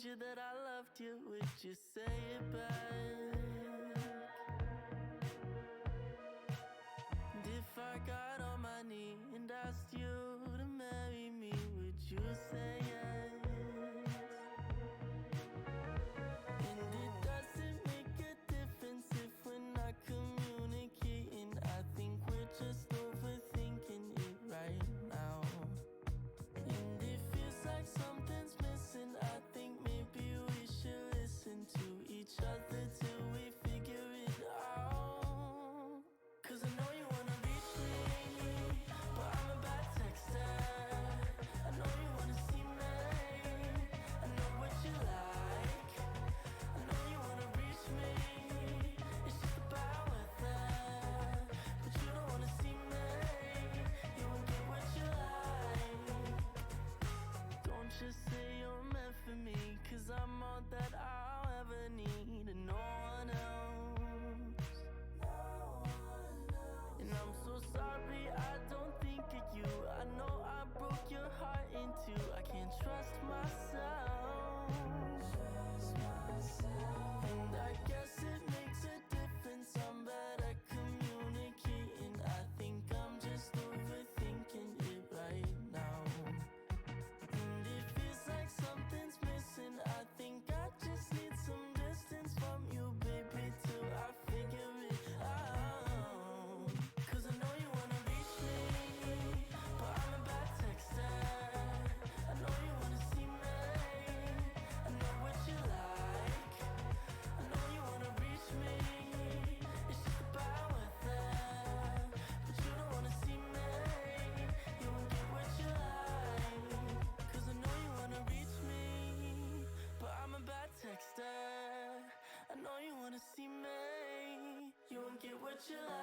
you that I loved you, would you say it back? And if I got on my knee and asked you to marry me, would you say yes? And it doesn't make a difference if we're not communicating. I think we're just overthinking it right now. And it feels like something's missing. I think maybe we should listen to each other till we figure it out. 'Cause I know you wanna reach me, but I'm a bad texter. I know you wanna see me, I know what you like. I know you wanna reach me, it's just about weather. But you don't wanna see me, you won't get what you like. Don't just say you're meant for me, 'cause I'm all that I'll ever need and no one else. And I'm so sorry I don't think of you. I know I broke your heart in two. I can't trust myself. And I guess it makes a difference. I'm bad at communicating. I think I'm just overthinking it right now. And it feels like something's missing. I think I just need some distance from you, baby, till I figure it out. 'Cause I know you wanna reach me, but I'm a bad texter. I know you wanna see me, I know what you like. I know you wanna reach me, it's just about weather. But you don't wanna see me, you won't get what you like. 'Cause I know you wanna reach me, but I'm a bad texter. I know you wanna see me, you won't get what you like.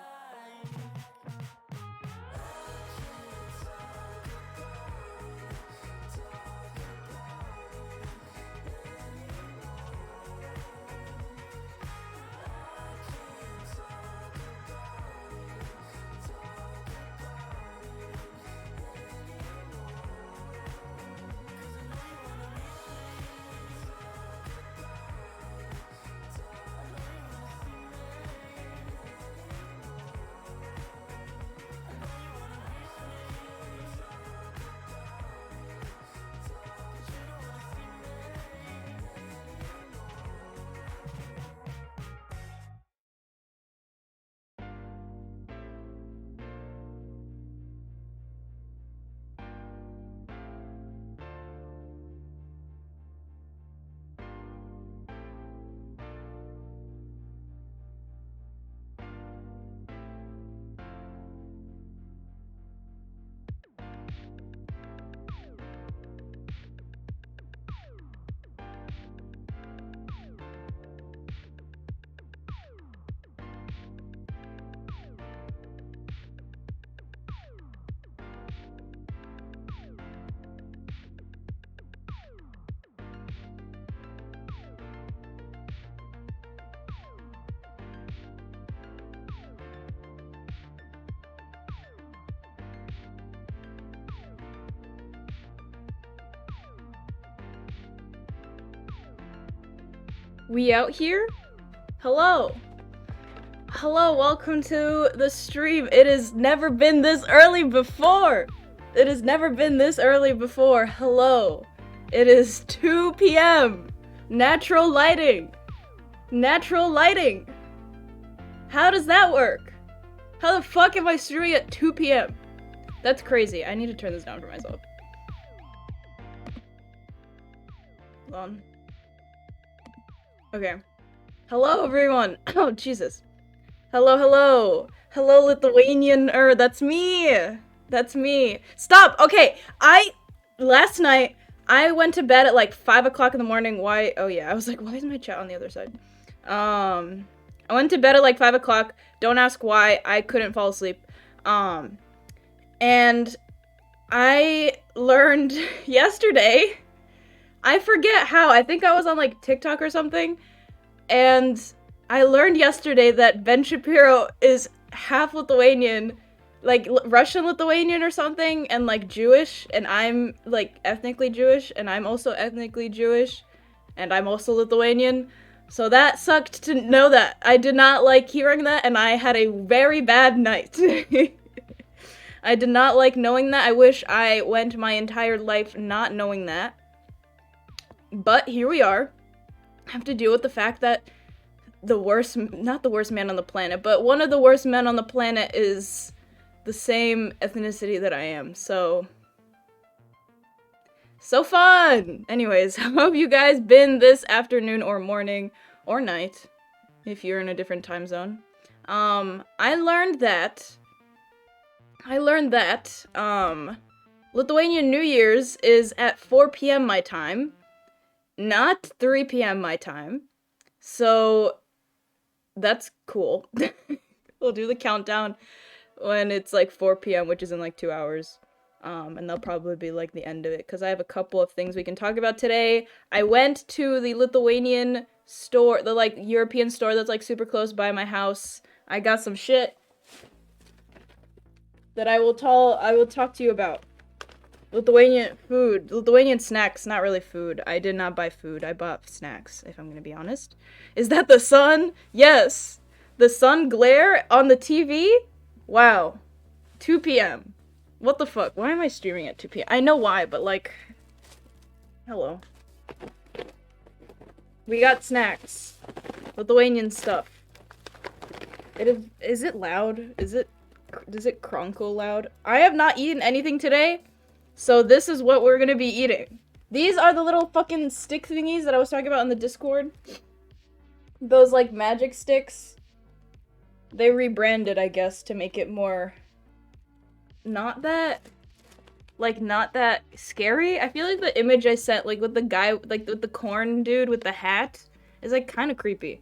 We out here? Hello. Hello, welcome to the stream. It has never been this early before. It has never been this early before. Hello. It is 2 p.m. Natural lighting. Natural lighting. How does that work? How the fuck am I streaming at 2 p.m.? That's crazy. I need to turn this down for myself. Hold on. Okay. Hello, everyone. Oh, Jesus. Hello, hello. Hello, Lithuanian. That's me. That's me. Stop. Okay. Last night, I went to bed at like 5 o'clock in the morning. Why? Oh, yeah. I was like, why is my chat on the other side? I went to bed at like 5 o'clock. Don't ask why. I couldn't fall asleep. And I learned yesterday, I forget how, I think I was on like TikTok or something, and I learned yesterday that Ben Shapiro is half Lithuanian, like Russian Lithuanian or something, and like Jewish, and I'm like ethnically Jewish, and I'm also ethnically Jewish, and I'm also Lithuanian. So that sucked to know that. I did not like hearing that, and I had a very bad night. I did not like knowing that. I wish I went my entire life not knowing that. But here we are. I have to deal with the fact that the worst, not the worst man on the planet, but one of the worst men on the planet is the same ethnicity that I am, so fun! Anyways, how have you guys been this afternoon or morning or night, if you're in a different time zone? I learned that, Lithuanian New Year's is at 4 p.m. my time, not 3 p.m. my time, so that's cool. We'll do the countdown when it's like 4 p.m., which is in like 2 hours. And that'll probably be like the end of it, because I have a couple of things we can talk about today. I went to the Lithuanian store, the like European store that's like super close by my house. I got some shit that I will talk to you about. Lithuanian food, Lithuanian snacks, not really food. I did not buy food, I bought snacks, if I'm gonna be honest. Is that the sun? Yes! The sun glare on the TV? Wow. 2 p.m. What the fuck? Why am I streaming at 2 p.m.? I know why, but like... Hello. We got snacks. Lithuanian stuff. Is it loud? Does it cronkle loud? I have not eaten anything today, so this is what we're gonna be eating. These are the little fucking stick thingies that I was talking about in the Discord. Those like magic sticks. They rebranded, I guess, to make it more... not that scary. I feel like the image I sent, like with the guy, like with the corn dude with the hat, is like kind of creepy.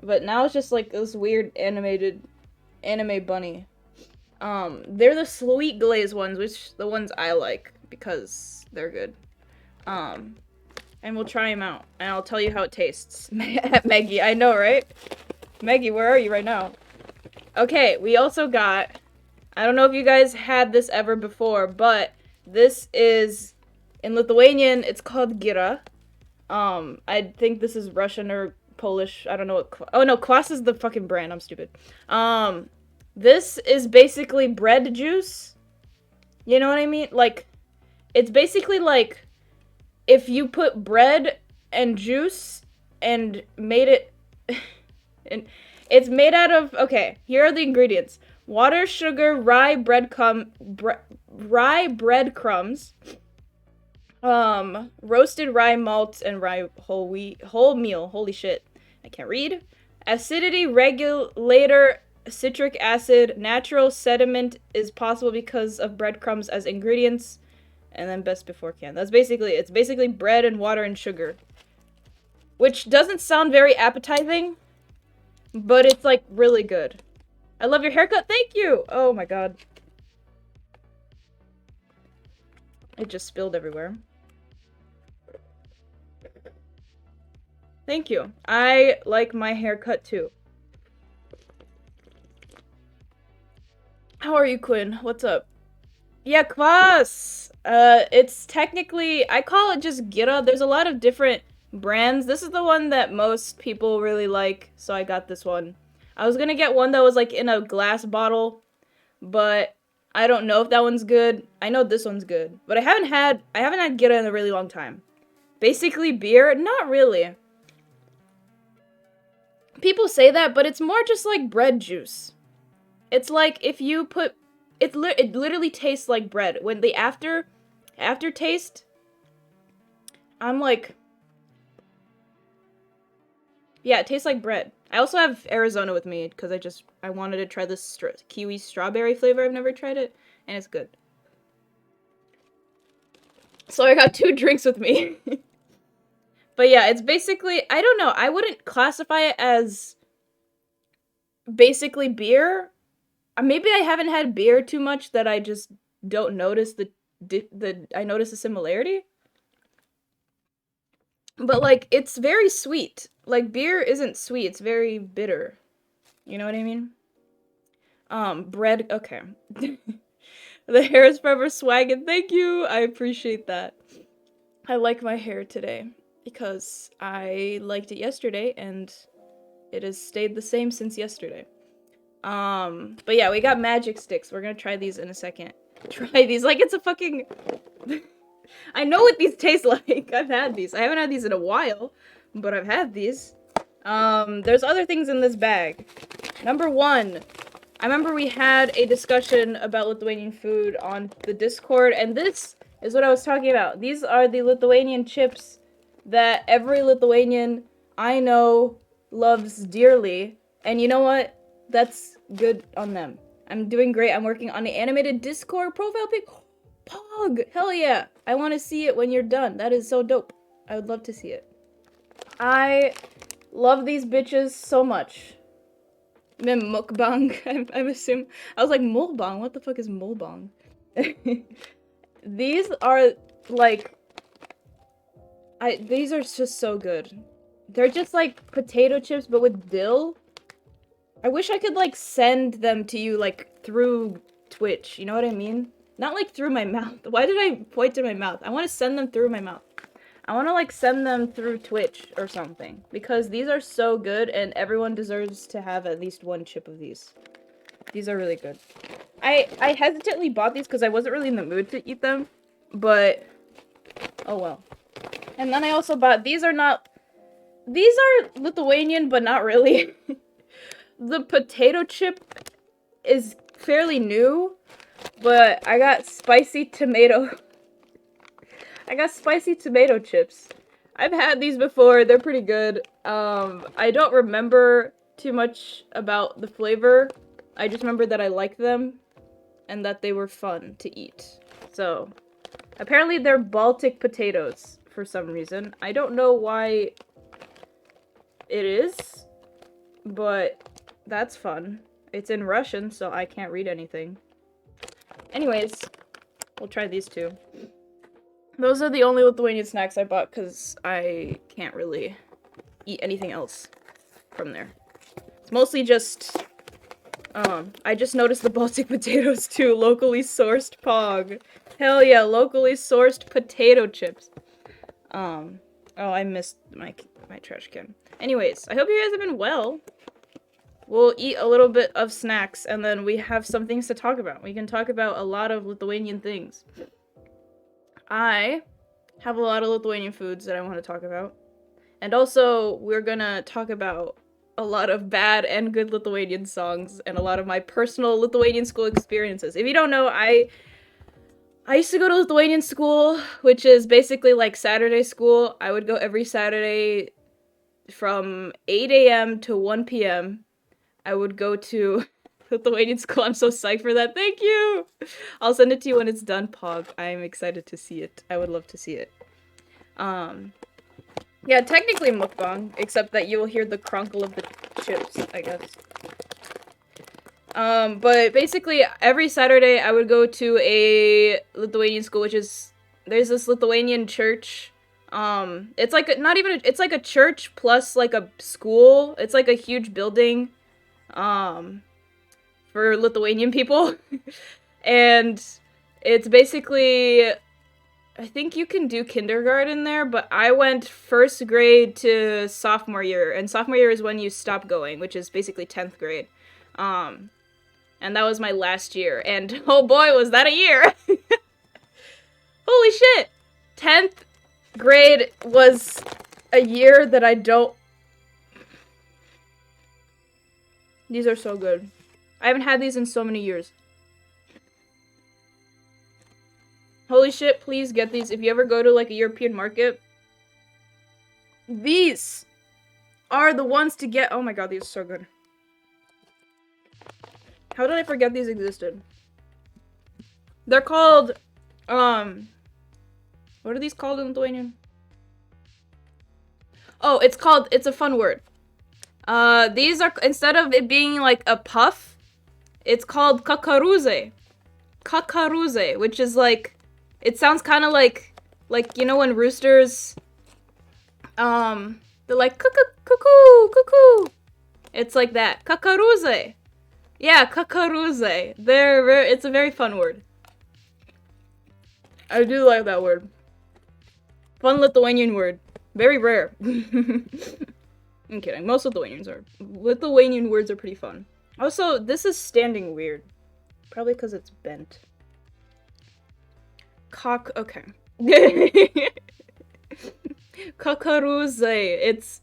But now it's just like this weird animated anime bunny. They're the sweet glaze ones, which the ones I like because they're good. And we'll try them out, and I'll tell you how it tastes. Maggie, I know, right? Maggie, where are you right now? Okay, we also got, I don't know if you guys had this ever before, but this is, in Lithuanian, it's called gira. I think this is Russian or Polish, I don't know what, oh no, kvass is the fucking brand, I'm stupid. This is basically bread juice. You know what I mean? Like, it's basically like, if you put bread and juice and made it, and it's made out of, okay, here are the ingredients. Water, sugar, rye breadcrumbs, roasted rye malt, and rye wholemeal. Holy shit, I can't read. Acidity regulator, citric acid, natural sediment is possible because of breadcrumbs as ingredients, and then best before can. That's basically, it's basically bread and water and sugar, which doesn't sound very appetizing, but it's like really good. I love your haircut, thank you! Oh my god. It just spilled everywhere. Thank you. I like my haircut too. How are you, Quinn? What's up? Yeah, kvass! It's technically, I call it just gira. There's a lot of different brands. This is the one that most people really like, so I got this one. I was gonna get one that was like in a glass bottle, but I don't know if that one's good. I know this one's good, but I haven't had gira in a really long time. Basically beer? Not really. People say that, but it's more just like bread juice. It's like if you put, it literally tastes like bread. When the aftertaste, I'm like, yeah, it tastes like bread. I also have Arizona with me because I wanted to try this kiwi strawberry flavor. I've never tried it, and it's good. So I got 2 drinks with me. But yeah, it's basically, I don't know, I wouldn't classify it as basically beer. Maybe I haven't had beer too much that I just don't notice I notice a similarity. But like, it's very sweet. Like, beer isn't sweet, it's very bitter. You know what I mean? Bread, okay. The hair is forever swagging, thank you! I appreciate that. I like my hair today. because I liked it yesterday and it has stayed the same since yesterday. But yeah, we got magic sticks. We're gonna try these in a second. Try these like it's a fucking... I know what these taste like. I've had these. I haven't had these in a while, but I've had these. There's other things in this bag. Number one, I remember we had a discussion about Lithuanian food on the Discord, and this is what I was talking about. These are the Lithuanian chips that every Lithuanian I know loves dearly, and you know what? That's good on them. I'm doing great. I'm working on the animated Discord profile pic. Pog! Hell yeah! I want to see it when you're done. That is so dope. I would love to see it. I love these bitches so much. Mukbang, I'm assuming. I was like, mulbang? What the fuck is mulbang? These are, like... These are just so good. They're just, like, potato chips, but with dill. I wish I could, like, send them to you, like, through Twitch. You know what I mean? Not, like, through my mouth. Why did I point to my mouth? I want to send them through my mouth. I want to, like, send them through Twitch or something. Because these are so good, and everyone deserves to have at least one chip of these. These are really good. I hesitantly bought these because I wasn't really in the mood to eat them. But, oh well. And then I also bought, these are Lithuanian, but not really. The potato chip is fairly new, but I got spicy tomato. I got spicy tomato chips. I've had these before, they're pretty good. I don't remember too much about the flavor. I just remember that I liked them and that they were fun to eat. So, apparently they're Baltic potatoes for some reason. I don't know why it is, but that's fun. It's in Russian, so I can't read anything. Anyways, we'll try these two. Those are the only Lithuanian snacks I bought because I can't really eat anything else from there. It's mostly just, I just noticed the Baltic potatoes too. Locally sourced pog. Hell yeah, locally sourced potato chips. Oh, I missed my trash can. Anyways, I hope you guys have been well. We'll eat a little bit of snacks, and then we have some things to talk about. We can talk about a lot of Lithuanian things. I have a lot of Lithuanian foods that I want to talk about. And also, we're gonna talk about a lot of bad and good Lithuanian songs, and a lot of my personal Lithuanian school experiences. If you don't know, I used to go to Lithuanian school, which is basically like Saturday school. I would go every Saturday from 8 a.m. to 1 p.m. I would go to Lithuanian school. I'm so psyched for that. Thank you! I'll send it to you when it's done, Pog. I'm excited to see it. I would love to see it. Yeah, technically mukbang, except that you will hear the crunkle of the chips, I guess. But basically, every Saturday I would go to a Lithuanian school, which is, there's this Lithuanian church. It's like, it's like a church plus like a school. It's like a huge building, for Lithuanian people. And it's basically, I think you can do kindergarten there, but I went first grade to sophomore year, and sophomore year is when you stop going, which is basically 10th grade. And that was my last year, and oh boy, was that a year! Holy shit! 10th grade was a year that I don't... These are so good. I haven't had these in so many years. Holy shit, please get these if you ever go to like a European market. These are the ones to get. Oh my god, these are so good. How did I forget these existed? They're called, what are these called in Lithuanian? Oh, it's a fun word. These are, instead of it being like a puff, it's called kakaruze. Kakaruze, which is like, it sounds kind of like, you know when roosters, they're like, cuckoo, cuckoo. It's like that. Kakaruze. Yeah, kakaruze. It's a very fun word. I do like that word. Fun Lithuanian word. Very rare. I'm kidding. Most Lithuanian words are pretty fun. Also, this is standing weird. Probably because it's bent. Okay. Kakaruze. It's...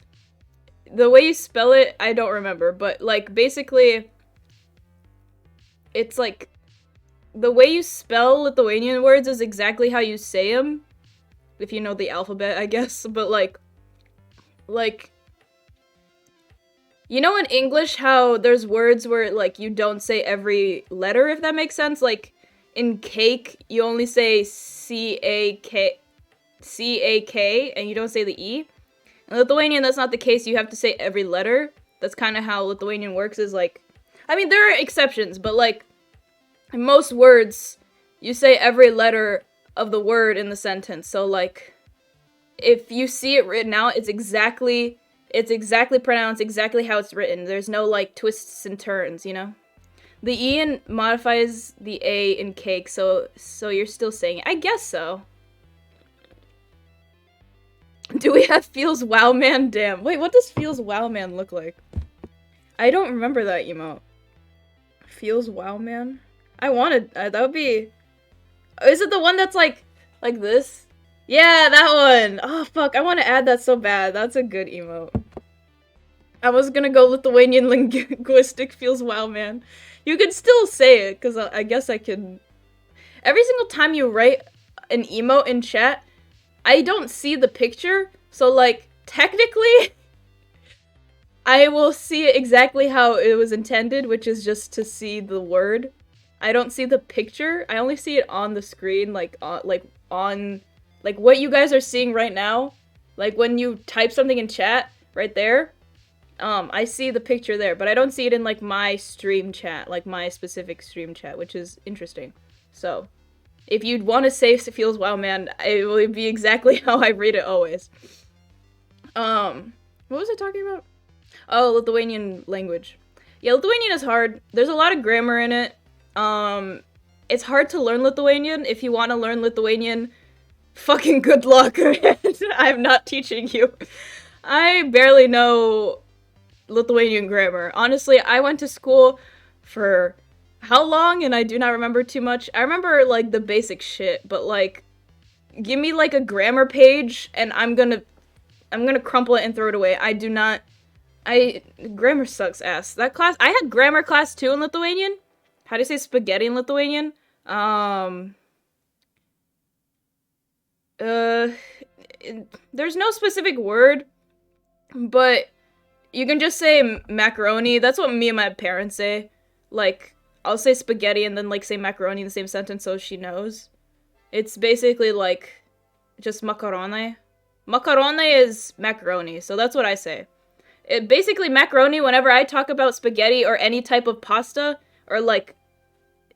The way you spell it, I don't remember. But, like, basically... It's like... The way you spell Lithuanian words is exactly how you say them. If you know the alphabet, I guess. But, like... You know in English how there's words where, like, you don't say every letter, if that makes sense? Like, in cake, you only say C-A-K, and you don't say the E. In Lithuanian, that's not the case. You have to say every letter. That's kind of how Lithuanian works, is, like... I mean, there are exceptions, but, like, in most words, you say every letter of the word in the sentence. So, like, if you see it written out, it's exactly pronounced exactly how it's written. There's no, like, twists and turns, you know? The E modifies the A in cake, so you're still saying it. I guess so. Do we have Feels Wow Man? Damn. Wait, what does Feels Wow Man look like? I don't remember that emote. Feels Wow Man? I wanted... that would be... Is it the one that's, like this? Yeah, that one! Oh, fuck, I want to add that so bad. That's a good emote. I was gonna go Lithuanian linguistic Feels Wow Man. You could still say it, because I guess I can... Every single time you write an emote in chat, I don't see the picture, so, like, technically, I will see it exactly how it was intended, which is just to see the word. I don't see the picture, I only see it on the screen, like, what you guys are seeing right now. Like, when you type something in chat, right there, I see the picture there, but I don't see it in, like, my stream chat, like, my specific stream chat, which is interesting. So, if you'd want to say Feels Wow Man, it will be exactly how I read it always. What was I talking about? Oh, Lithuanian language. Yeah, Lithuanian is hard. There's a lot of grammar in it. It's hard to learn Lithuanian. If you want to learn Lithuanian, fucking good luck. I'm not teaching you. I barely know Lithuanian grammar. Honestly, I went to school for how long, and I do not remember too much. I remember, like, the basic shit, but, like, give me, like, a grammar page, and I'm gonna crumple it and throw it away. Grammar sucks ass. That class, I had grammar class too in Lithuanian. How do you say spaghetti in Lithuanian? There's no specific word, but you can just say macaroni. That's what me and my parents say. Like, I'll say spaghetti and then, like, say macaroni in the same sentence so she knows. It's basically, like, just macaroni. Macaroni is macaroni, so that's what I say. Basically, macaroni, whenever I talk about spaghetti or any type of pasta, or, like,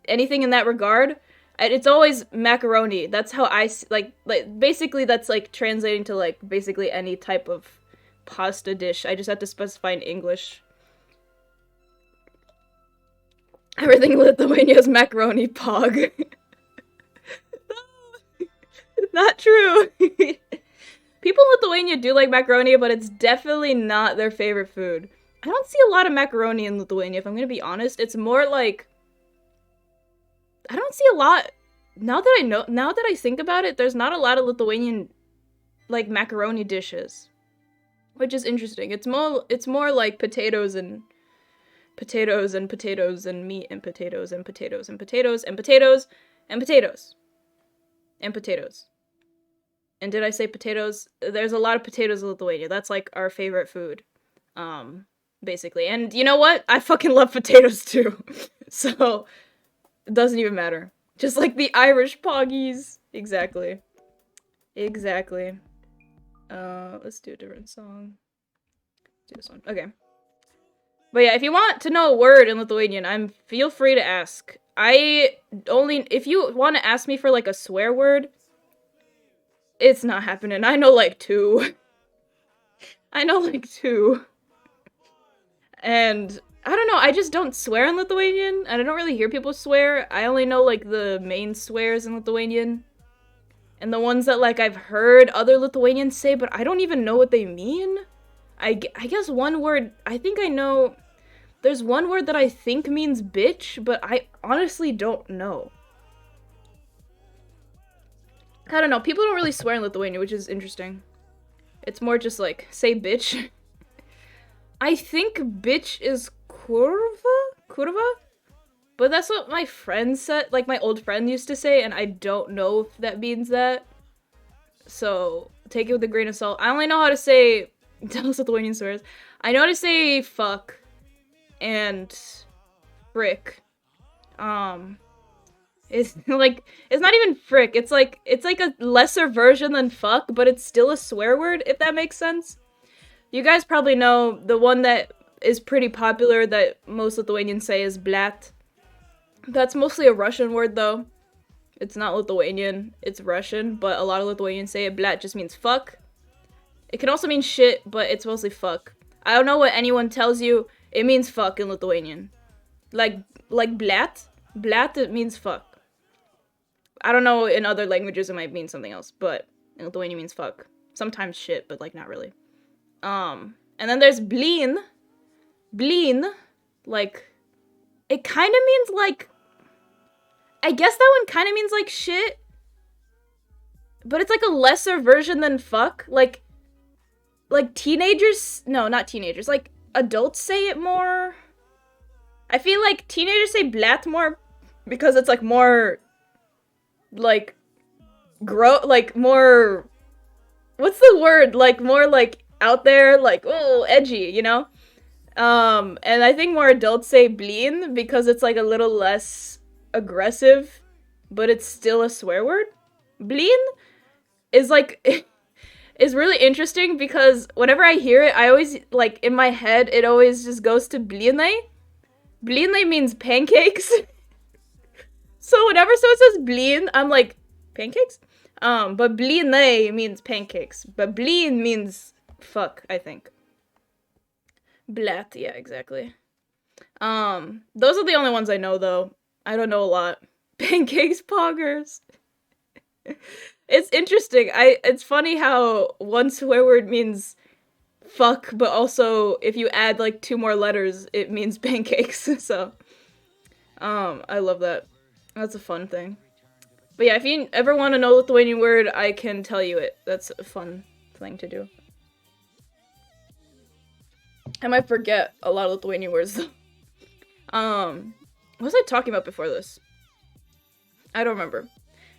anything in that regard, it's always macaroni. That's how I, like, basically that's, like, translating to, like, basically any type of pasta dish. I just have to specify in English. Everything in Lithuania is macaroni, pog. Not true. People in Lithuania do like macaroni, but it's definitely not their favorite food. I don't see a lot of macaroni in Lithuania, if I'm gonna be honest. It's more like... I don't see a lot... Now that I think about it, there's not a lot of Lithuanian, like, macaroni dishes. Which is interesting. It's more like potatoes and potatoes and potatoes and meat and potatoes and potatoes and potatoes and potatoes and potatoes and potatoes. And did I say potatoes? There's a lot of potatoes in Lithuania. That's, like, our favorite food. Basically. And you know what? I fucking love potatoes too. So, it doesn't even matter. Just like the Irish poggies. Exactly. Exactly. Let's do a different song. Let's do this one. Okay. But yeah, if you want to know a word in Lithuanian, feel free to ask. If you want to ask me for, like, a swear word, it's not happening. I know, like, 2. I know, like, 2. And, I don't know, I just don't swear in Lithuanian, and I don't really hear people swear. I only know, like, the main swears in Lithuanian. and the ones that like I've heard other Lithuanians say, but I don't even know what they mean. I guess one word, I think I know, there's one word that I think means bitch, but I honestly don't know. I don't know, people don't really swear in Lithuania, which is interesting. It's more just like, say bitch. I think bitch is kurva? But that's what my friend said, like my old friend used to say, and I don't know if that means that. So, take it with a grain of salt. I only know how to say, tell us Lithuanian swears. I know how to say fuck and frick. It's like, it's not even frick, it's like a lesser version than fuck, but it's still a swear word, if that makes sense. You guys probably know the one that is pretty popular that most Lithuanians say is blat. That's mostly a Russian word though. It's not Lithuanian, it's Russian, but a lot of Lithuanians say it. Blat just means fuck. It can also mean shit, but it's mostly fuck. I don't know what anyone tells you, it means fuck in Lithuanian. Like blat? Blat, it means fuck. I don't know, in other languages it might mean something else, but in Lithuanian it means fuck. Sometimes shit, but like not really. And then there's blin. Blin, like, it kind of means like, I guess that one kind of means like shit, but it's like a lesser version than fuck. Like teenagers, no, not teenagers, like adults say it more. I feel like teenagers say blat more because it's like more, like, more, what's the word? Like more like out there, like, oh, edgy, you know? And I think more adults say blin because it's like a little less aggressive, but it's still a swear word. Blin is like, is really interesting because whenever I hear it, I always, like, in my head, it always just goes to blinai. Blinai means pancakes. So whenever someone says blin, I'm like, pancakes? But blinai means pancakes. But blin means fuck, I think. Blat, yeah, exactly. Those are the only ones I know, though. I don't know a lot. Pancakes, poggers. It's interesting. It's funny how one swear word means fuck, but also if you add like 2 more letters, it means pancakes. So, I love that. That's a fun thing. But yeah, if you ever want to know Lithuanian word, I can tell you it. That's a fun thing to do. I might forget a lot of Lithuanian words though. What was I talking about before this? I don't remember.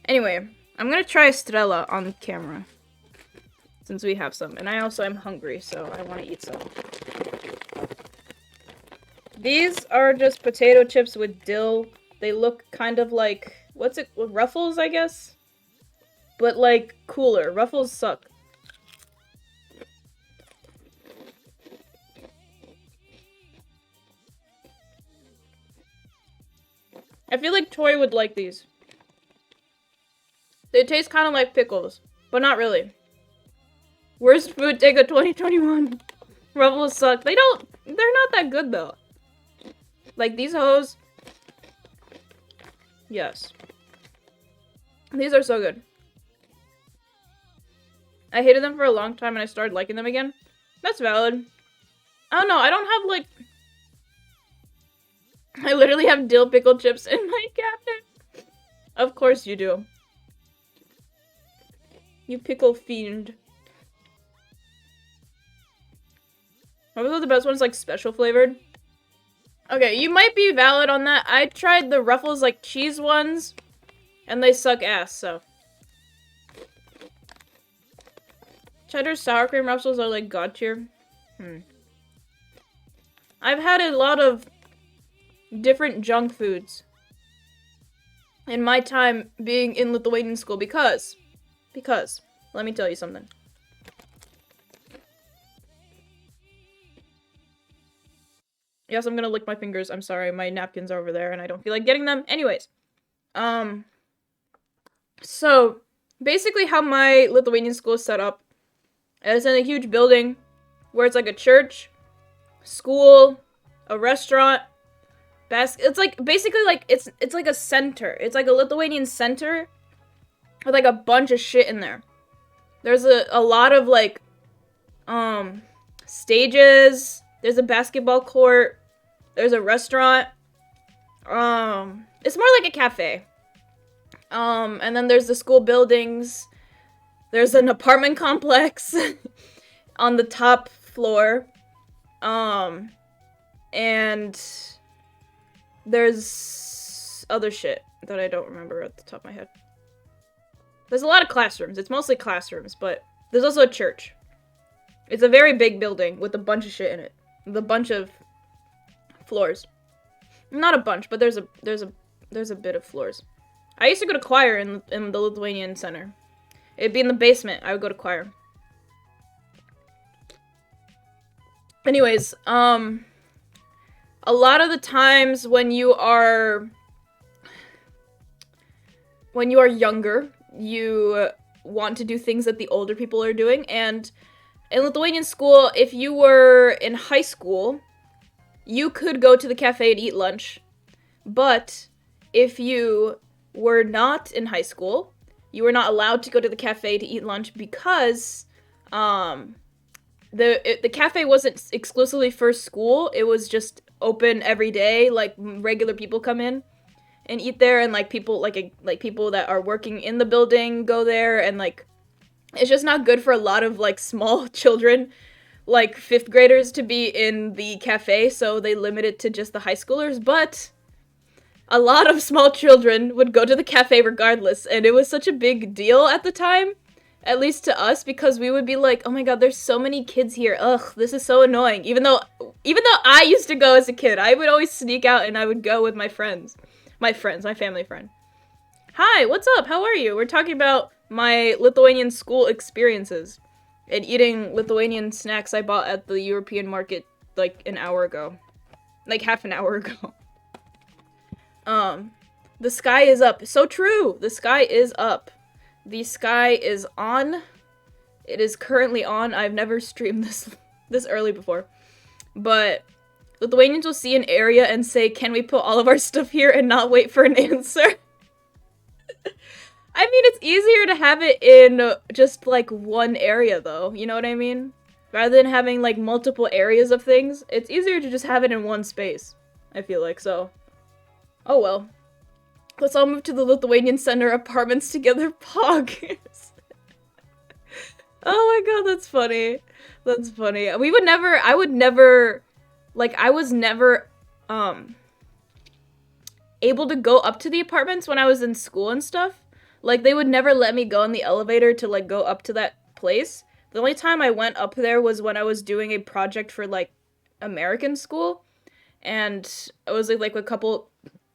Anyway, I'm gonna try Estrella on camera. Since we have some. And I also am hungry, so I want to eat some. These are just potato chips with dill. They look kind of like, what's it? Ruffles, I guess? But like, cooler. Ruffles suck. I feel like Tori would like these. They taste kind of like pickles, but not really. Worst food take of 2021. Ruffles suck. They're not that good though. Like these hoes. Yes. These are so good. I hated them for a long time and I started liking them again. That's valid. I don't know, I don't have like... I literally have dill pickle chips in my cabinet. Of course you do. You pickle fiend. What was the best ones, like special flavored? Okay, you might be valid on that. I tried the Ruffles like cheese ones, and they suck ass, so. Cheddar sour cream Ruffles are like god tier. I've had a lot of different junk foods in my time being in Lithuanian school because, let me tell you something. Yes, I'm gonna lick my fingers. I'm sorry, my napkins are over there and I don't feel like getting them. Anyways. So, basically how my Lithuanian school is set up is in a huge building where it's like a church, school, a restaurant, it's like, basically like, it's like a center. It's like a Lithuanian center. with like a bunch of shit in there. There's a lot of like stages. There's a basketball court. There's a restaurant. It's more like a cafe. And then there's the school buildings. There's an apartment complex on the top floor. And there's other shit that I don't remember at the top of my head. There's a lot of classrooms. It's mostly classrooms, but there's also a church. It's a very big building with a bunch of shit in it. With a bunch of floors. Not a bunch, but there's a bit of floors. I used to go to choir in the Lithuanian Center. It'd be in the basement. I would go to choir. Anyways, a lot of the times when you are younger, you want to do things that the older people are doing, and in Lithuanian school, if you were in high school, you could go to the cafe and eat lunch, but if you were not in high school, you were not allowed to go to the cafe to eat lunch because the cafe wasn't exclusively for school. It was just open every day, like regular people come in and eat there, and like people like people that are working in the building go there, and like it's just not good for a lot of like small children, like 5th graders, to be in the cafe, so they limit it to just the high schoolers. But a lot of small children would go to the cafe regardless, and it was such a big deal at the time, at least to us, because we would be like, oh my god, there's so many kids here, ugh, this is so annoying. Even though I used to go as a kid, I would always sneak out and I would go with my family friend. Hi, what's up, how are you? We're talking about my Lithuanian school experiences and eating Lithuanian snacks I bought at the European market like an hour ago. Like half an hour ago. The sky is up. So true! The sky is up. The sky is on. It is currently on. I've never streamed this early before. But Lithuanians will see an area and say, can we put all of our stuff here, and not wait for an answer? I mean, it's easier to have it in just like one area though, you know what I mean? Rather than having like multiple areas of things, it's easier to just have it in one space, I feel like, so. Oh well. Let's all move to the Lithuanian Center apartments together, poggers. Oh my god, that's funny. That's funny. I was never, able to go up to the apartments when I was in school and stuff. Like, they would never let me go in the elevator to, like, go up to that place. The only time I went up there was when I was doing a project for, like, American school. And I was with, like, a couple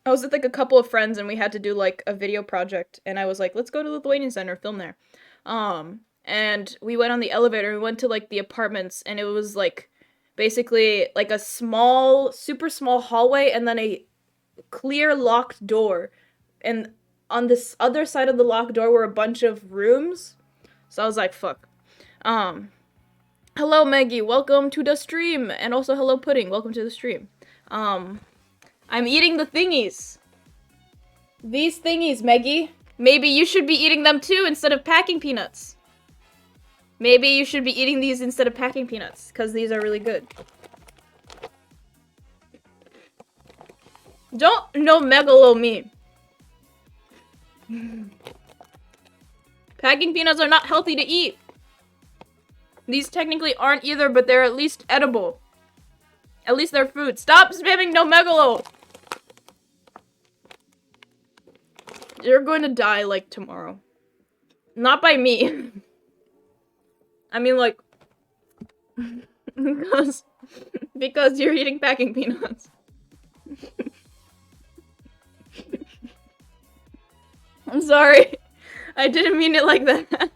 of friends, and we had to do, like, a video project. And I was like, let's go to the Lithuanian Center, film there. And we went on the elevator, and we went to, like, the apartments, and it was, like, basically, like, a small, super small hallway, and then a clear locked door. And on this other side of the locked door were a bunch of rooms. So I was like, fuck. Hello, Maggie. Welcome to the stream. And also, hello, Pudding. Welcome to the stream. I'm eating the thingies. These thingies, Maggie. Maybe you should be eating them too instead of packing peanuts. Maybe you should be eating these instead of packing peanuts, because these are really good. Don't no megalo me. Packing peanuts are not healthy to eat. These technically aren't either, but they're at least edible. At least they're food. Stop spamming no megalo! You're going to die, like, tomorrow. Not by me. I mean, like... because you're eating packing peanuts. I'm sorry. I didn't mean it like that.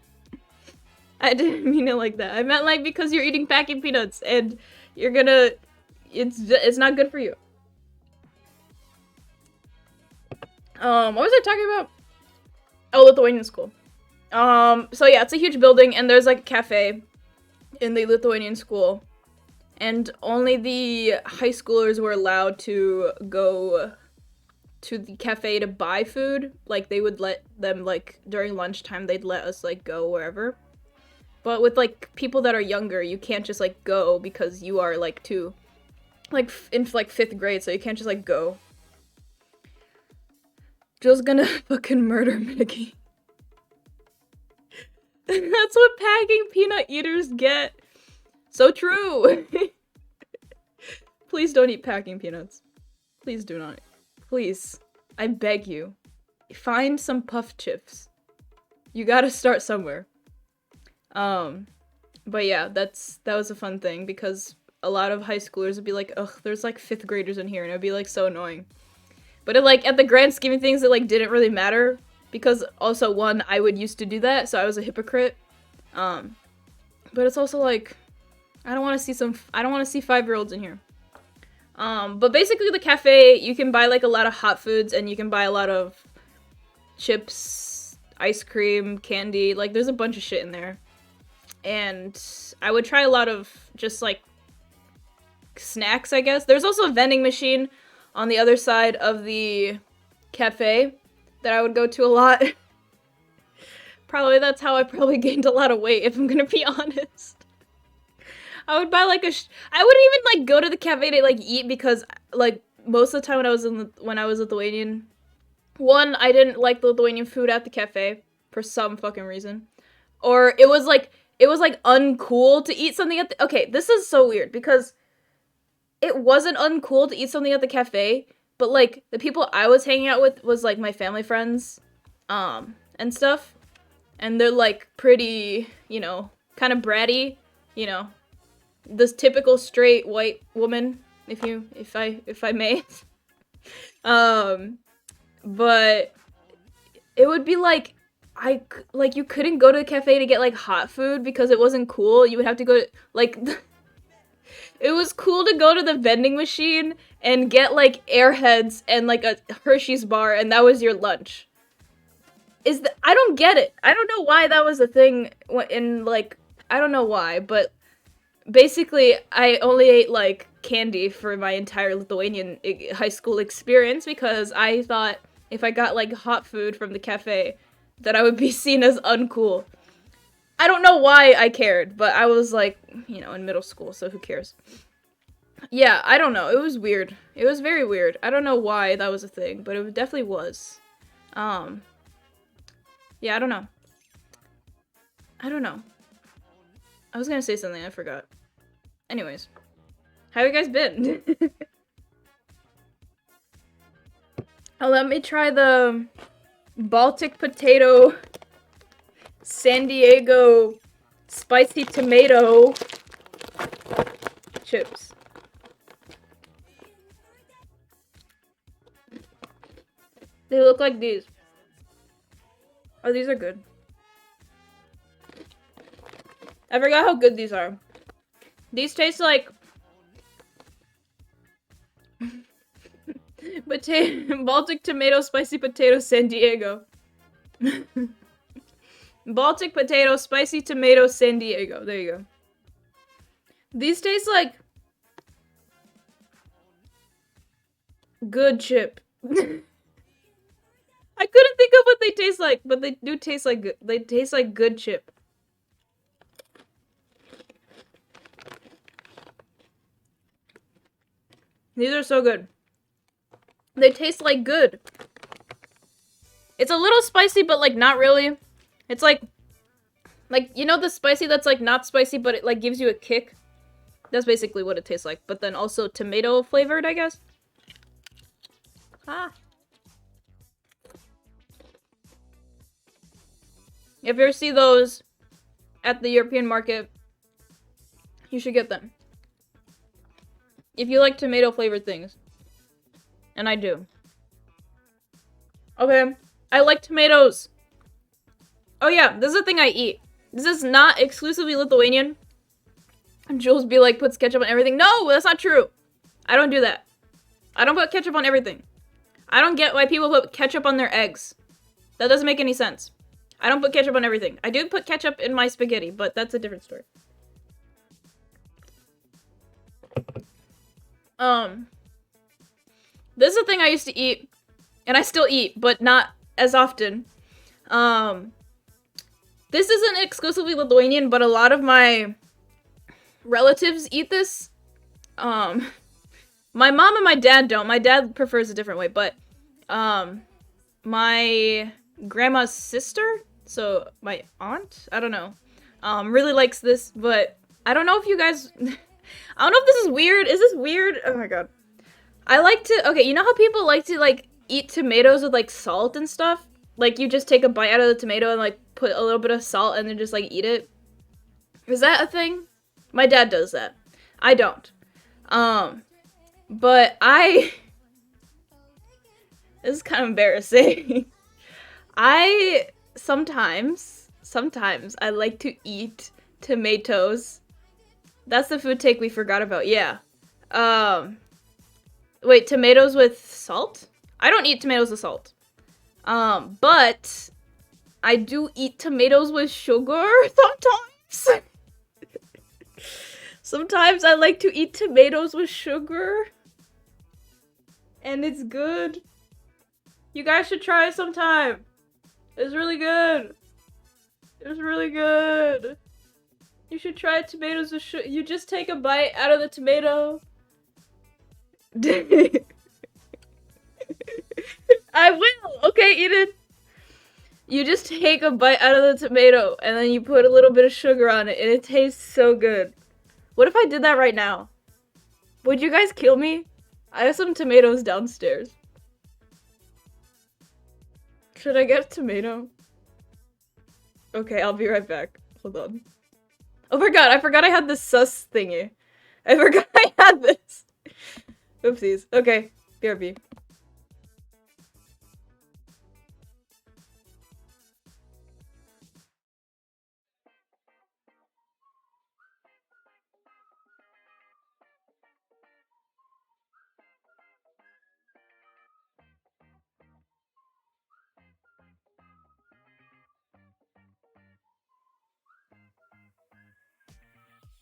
I didn't mean it like that. I meant, like, because you're eating packing peanuts and you're gonna... It's not good for you. What was I talking about? Oh, Lithuanian school. So yeah, it's a huge building, and there's, like, a cafe in the Lithuanian school. And only the high schoolers were allowed to go to the cafe to buy food. Like, they would let them, like, during lunchtime, they'd let us, like, go wherever. But with, like, people that are younger, you can't just, like, go because you are, like, in, like, 5th grade, so you can't just, like, go. Jill's gonna fucking murder Mickey. That's what packing peanut eaters get. So true! Please don't eat packing peanuts. Please do not. Please. I beg you. Find some puff chips. You gotta start somewhere. But yeah, that was a fun thing because a lot of high schoolers would be like, ugh, there's like 5th graders in here, and it'd be like so annoying. But it, like, at the grand scheme of things, it like didn't really matter because also, one, I would used to do that, so I was a hypocrite. But it's also like, I don't want to see 5-year-olds in here. But basically the cafe, you can buy like a lot of hot foods and you can buy a lot of chips, ice cream, candy, like there's a bunch of shit in there. And I would try a lot of just like snacks, I guess. There's also a vending machine on the other side of the cafe that I would go to a lot. Probably that's how I probably gained a lot of weight, if I'm gonna be honest. I would buy like I wouldn't even like go to the cafe to like eat because like most of the time when I was Lithuanian, one, I didn't like the Lithuanian food at the cafe for some fucking reason, or it was like uncool to eat something at the, okay, this is so weird because it wasn't uncool to eat something at the cafe, but like the people I was hanging out with was like my family friends, and stuff, and they're like pretty, you know, kind of bratty, you know. This typical straight white woman, if I may. But it would be like, you couldn't go to the cafe to get like hot food because it wasn't cool. You would have to go to, like, it was cool to go to the vending machine and get like Airheads and like a Hershey's bar, and that was your lunch. I don't get it. I don't know why that was a thing in, like, I don't know why, but basically, I only ate, like, candy for my entire Lithuanian high school experience because I thought if I got, like, hot food from the cafe, that I would be seen as uncool. I don't know why I cared, but I was, like, you know, in middle school, so who cares? Yeah, I don't know. It was weird. It was very weird. I don't know why that was a thing, but it definitely was. Yeah, I don't know. I was gonna say something, I forgot. Anyways. How have you guys been? Oh, let me try the Baltic potato San Diego spicy tomato chips. They look like these. Oh, these are good. I forgot how good these are. These taste like Baltic tomato spicy potato San Diego. Baltic potato spicy tomato San Diego. There you go. These taste like good chip. I couldn't think of what they taste like, but they do taste like good. They taste like good chip. These are so good. They taste like good. It's a little spicy, but like not really. It's like, you know the spicy that's like not spicy, but it like gives you a kick? That's basically what it tastes like. But then also tomato flavored, I guess. Ah. If you ever see those at the European market, you should get them. If you like tomato flavored things. And I do. Okay. I like tomatoes. Oh yeah, this is a thing I eat. This is not exclusively Lithuanian. And Jules be like, puts ketchup on everything. No, that's not true. I don't do that. I don't put ketchup on everything. I don't get why people put ketchup on their eggs. That doesn't make any sense. I don't put ketchup on everything. I do put ketchup in my spaghetti, but that's a different story. This is a thing I used to eat And I still eat, but not as often. This isn't exclusively Lithuanian, but a lot of my relatives eat this. My mom and my dad don't. My dad prefers a different way, but my grandma's sister, so my aunt, I don't know, really likes this, but I don't know if you guys, I don't know if this is weird. Is this weird? Oh my god. I like to, okay, you know how people like to, like, eat tomatoes with, like, salt and stuff? Like, you just take a bite out of the tomato and, like, put a little bit of salt and then just, like, eat it? Is that a thing? My dad does that. I don't. But this is kind of embarrassing. Sometimes I like to eat tomatoes. That's the food take we forgot about, yeah. Wait, tomatoes with salt? I don't eat tomatoes with salt. But I do eat tomatoes with sugar sometimes. Sometimes I like to eat tomatoes with sugar. And it's good. You guys should try it sometime. It's really good. It's really good. You should try tomatoes with sugar. You just take a bite out of the tomato. I will. Okay, Eden. You just take a bite out of the tomato and then you put a little bit of sugar on it and it tastes so good. What if I did that right now? Would you guys kill me? I have some tomatoes downstairs. Should I get a tomato? Okay, I'll be right back. Hold on. Oh my god, I forgot I had this sus thingy. I forgot I had this. Oopsies. Okay, BRB.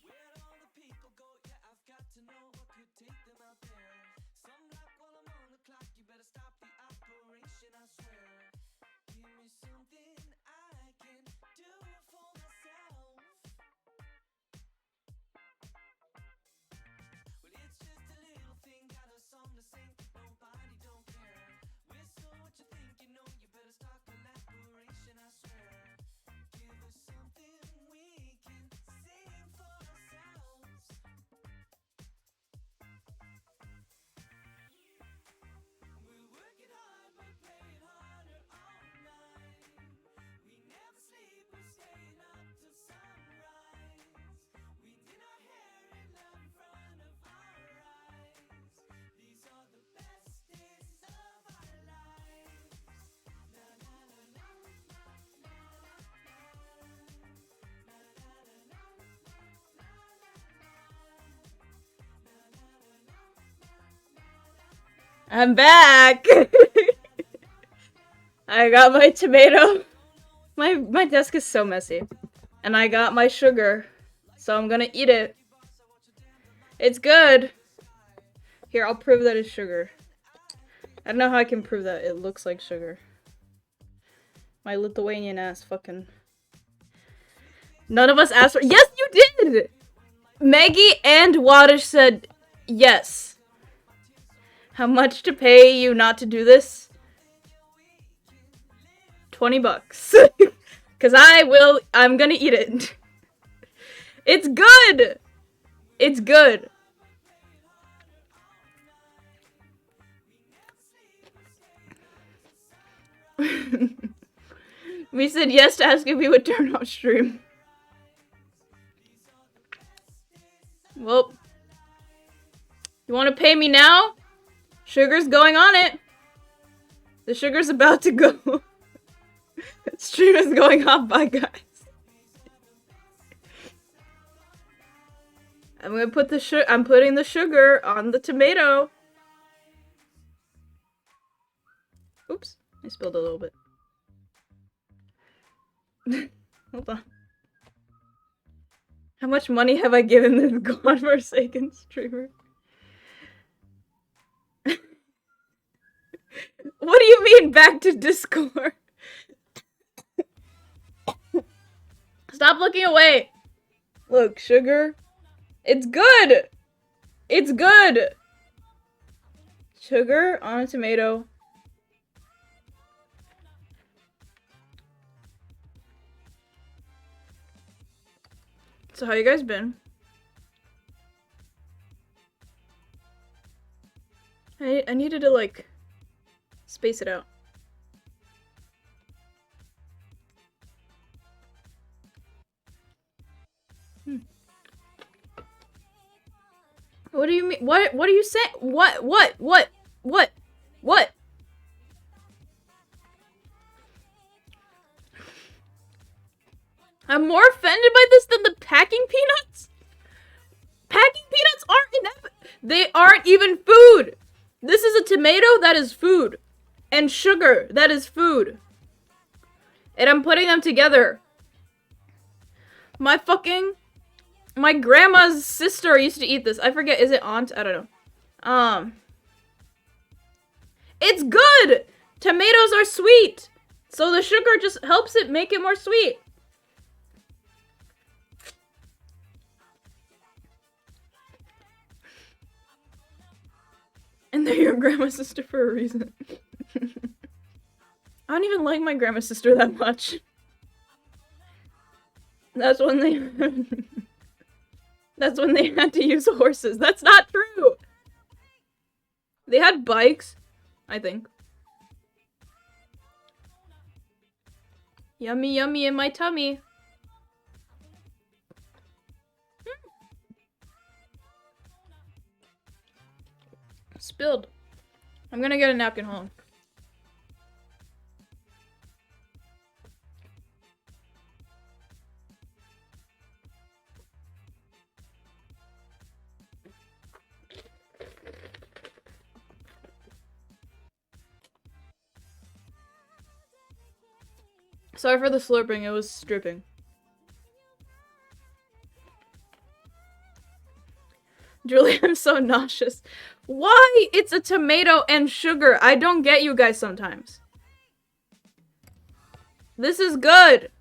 Where'd all the people go? Yeah, I've got to know what could take them out there. Some like while I'm on the clock, you better stop the operation, I swear. Give me something I can do for myself. Well, it's just a little thing, got a song to sing, nobody don't care. Whistle what you think, you know you better start collaboration, I swear. Give us something we can sing for ourselves. We're working hard, but playing harder all night. We never sleep, we're staying up till sunrise. We did our hair in love in front of our eyes. These are the best days of our lives. La la la la la la la la. La la la la la la la la. I'm back! I got my tomato. My desk is so messy. And I got my sugar. So I'm gonna eat it. It's good! Here, I'll prove that it's sugar. I don't know how I can prove that it looks like sugar. My Lithuanian ass fucking... None of us asked for- Yes, you did! Maggie and Wadish said yes. How much to pay you not to do this? $20. Cause I'm gonna eat it. It's good! It's good. We said yes to ask if we would turn off stream. Well, you want to pay me now? Sugar's going on it. The sugar's about to go. Stream is going off. Bye, guys. I'm gonna put I'm putting the sugar on the tomato. Oops, I spilled a little bit. Hold on. How much money have I given this godforsaken streamer? What do you mean back to Discord? Stop looking away. Look, sugar. It's good. It's good. Sugar on a tomato. So how you guys been? I needed to like space it out. What do you mean? What are you saying? What? I'm more offended by this than the packing peanuts? Packing peanuts they aren't even food. This is a tomato that is food. And sugar that is food. And I'm putting them together. My grandma's sister used to eat this. I forget, is it aunt? I don't know. It's good! Tomatoes are sweet! So the sugar just helps it make it more sweet. And they're your grandma's sister for a reason. I don't even like my grandma's sister that much. That's when they had to use horses. That's not true. They had bikes, I think. Yummy, yummy in my tummy. Spilled. I'm gonna get a napkin home. Sorry for the slurping, it was dripping. Julie, I'm so nauseous. Why? It's a tomato and sugar. I don't get you guys sometimes. This is good.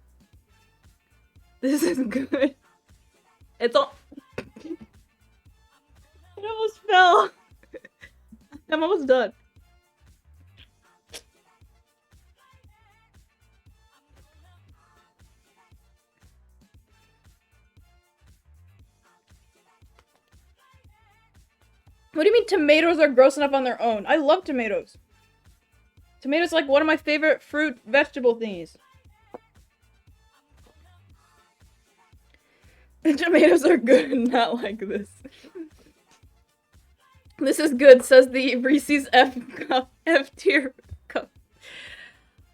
This is good. It's all... It almost fell. I'm almost done. What do you mean tomatoes are gross enough on their own? I love tomatoes. Tomatoes are like one of my favorite fruit vegetable thingies. Tomatoes are good, not like this. This is good, says the Reese's F tier cup.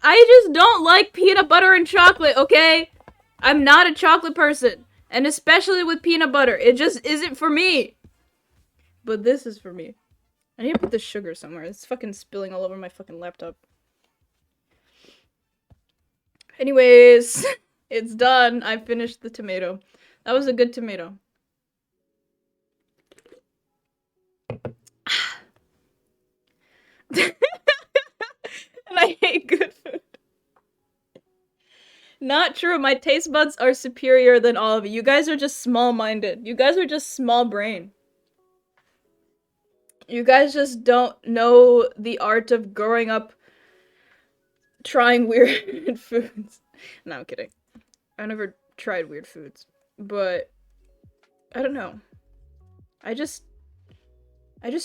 I just don't like peanut butter and chocolate, okay? I'm not a chocolate person. And especially with peanut butter. It just isn't for me. But this is for me. I need to put the sugar somewhere. It's fucking spilling all over my fucking laptop. Anyways, it's done. I finished the tomato. That was a good tomato. And I hate good food. Not true. My taste buds are superior than all of you. You guys are just small-minded. You guys are just small brain. You guys just don't know the art of growing up trying weird foods. No, I'm kidding. I never tried weird foods. But I don't know. I just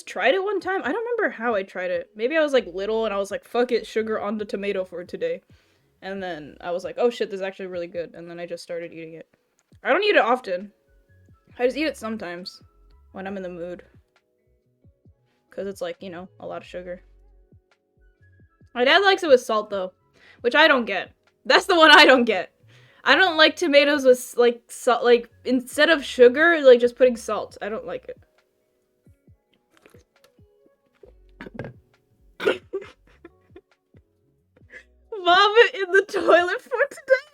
tried it one time. I don't remember how I tried it. Maybe I was like little and I was like, fuck it, sugar on the tomato for today. And then I was like, oh shit, this is actually really good. And then I just started eating it. I don't eat it often. I just eat it sometimes when I'm in the mood. Because it's like, you know, a lot of sugar. My dad likes it with salt though, which I don't get. That's the one I don't get. I don't like tomatoes with like salt, like instead of sugar, like just putting salt. I don't like it. Vomit in the toilet for today.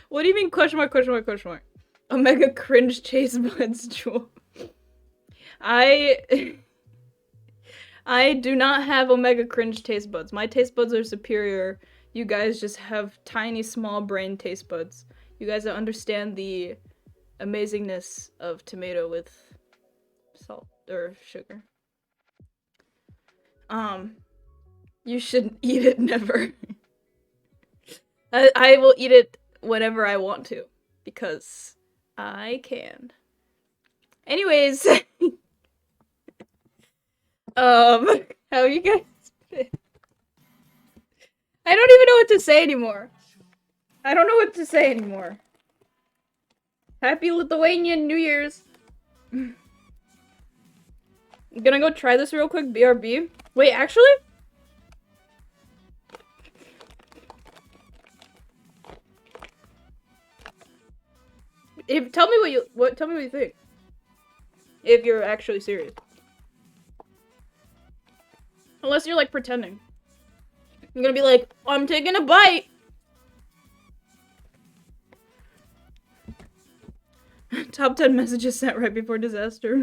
What do you mean question mark, question mark, question mark? Omega cringe chase buds, Jewel. I do not have Omega cringe taste buds. My taste buds are superior. You guys just have tiny, small brain taste buds. You guys don't understand the amazingness of tomato with salt or sugar. You shouldn't eat it, never. I will eat it whenever I want to, because I can. Anyways, how you guys been? I don't even know what to say anymore. I don't know what to say anymore. Happy Lithuanian New Year's. I'm gonna go try this real quick, BRB. Wait, actually? Tell me what you think. If you're actually serious. Unless you're like pretending. I'm gonna be like, I'm taking a bite. Top 10 messages sent right before disaster.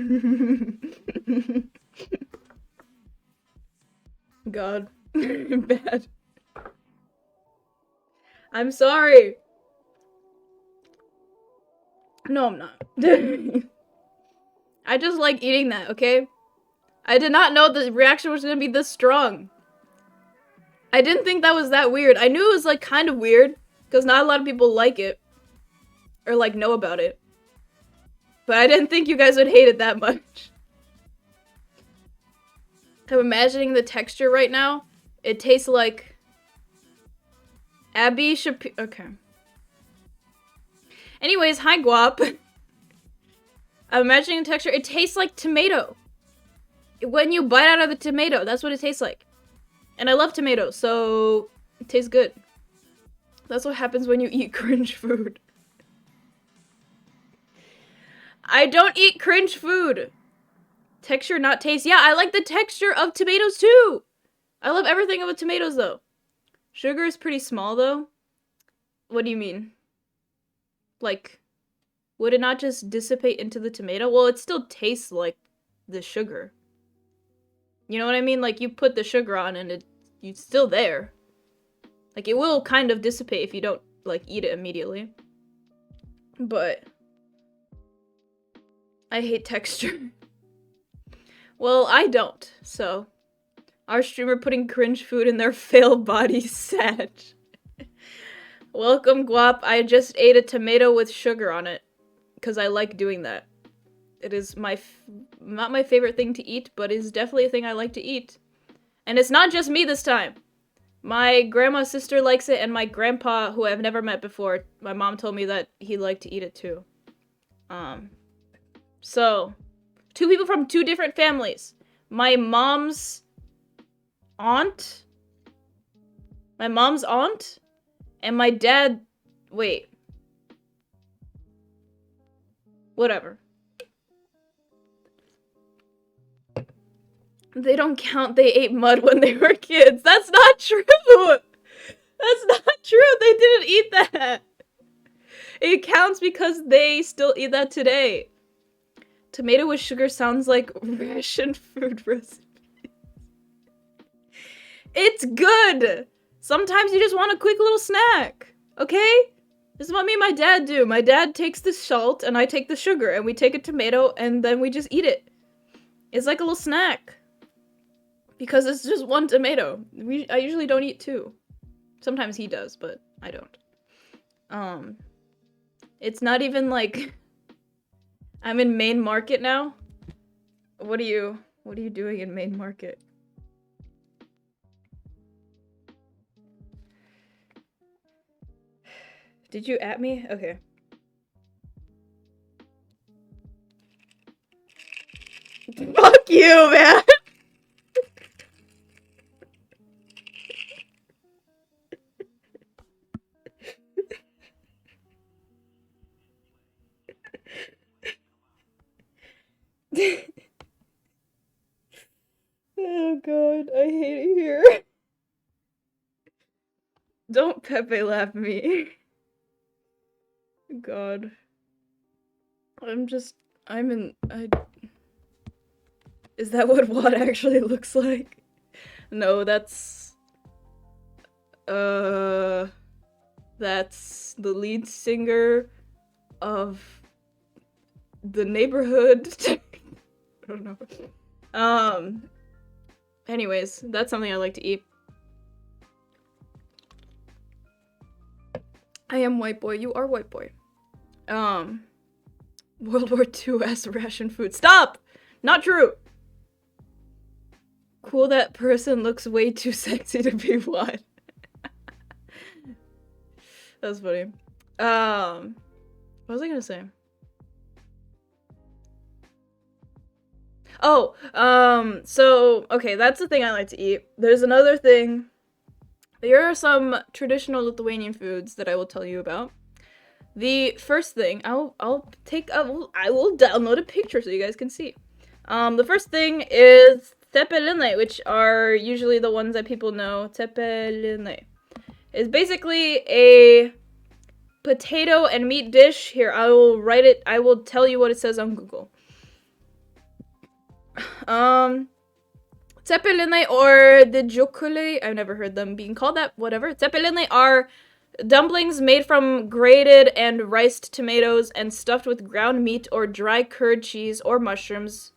God. Bad. I'm sorry. No, I'm not. I just like eating that, okay? I did not know the reaction was gonna be this strong. I didn't think that was that weird. I knew it was like kind of weird, because not a lot of people like it. Or like know about it. But I didn't think you guys would hate it that much. I'm imagining the texture right now. It tastes like Abby Shapiro. Okay. Anyways, hi Guap. I'm imagining the texture. It tastes like tomato. When you bite out of the tomato, that's what it tastes like. And I love tomatoes, so it tastes good. That's what happens when you eat cringe food. I don't eat cringe food. Texture, not taste. Yeah, I like the texture of tomatoes too. I love everything about tomatoes though. Sugar is pretty small though. What do you mean? Like, would it not just dissipate into the tomato? Well, it still tastes like the sugar. You know what I mean? Like, you put the sugar on and it's still there. Like, it will kind of dissipate if you don't, like, eat it immediately. But I hate texture. Well, I don't, so. Our streamer putting cringe food in their failed bodies, sad. Welcome, Guap. I just ate a tomato with sugar on it. Because I like doing that. It is not my favorite thing to eat, but is definitely a thing I like to eat. And it's not just me this time. My grandma's sister likes it, and my grandpa, who I've never met before, my mom told me that he liked to eat it too. So, two people from two different families. My mom's aunt, and my dad, wait. Whatever. They don't count they ate mud when they were kids. That's not true! That's not true! They didn't eat that! It counts because they still eat that today. Tomato with sugar sounds like ration food recipe. It's good! Sometimes you just want a quick little snack, okay? This is what me and my dad do. My dad takes the salt and I take the sugar and we take a tomato and then we just eat it. It's like a little snack. Because it's just one tomato. I usually don't eat two. Sometimes he does, but I don't. It's not even like I'm in main market now. What are you doing in main market? Did you at me? Okay. Fuck you, man! Oh god, I hate it here. Don't Pepe laugh me. God. Is that what WOD actually looks like? No, that's the lead singer of the neighborhood. I don't know. Anyways, that's something I like to eat. I am white boy, you are white boy. World War II as ration food. Stop! Not true! Cool, that person looks way too sexy to be what? That's funny. What was I gonna say? Oh, so, okay, that's the thing I like to eat. There's another thing. Here are some traditional Lithuanian foods that I will tell you about. The first thing, I will download a picture so you guys can see. The first thing is teppelinne, which are usually the ones that people know. Teppelinne is basically a potato and meat dish. Here, I will tell you what it says on Google. Teppelinne or the jokule, I've never heard them being called that, whatever. Teppelinne are dumplings made from grated and riced tomatoes and stuffed with ground meat or dry curd cheese or mushrooms.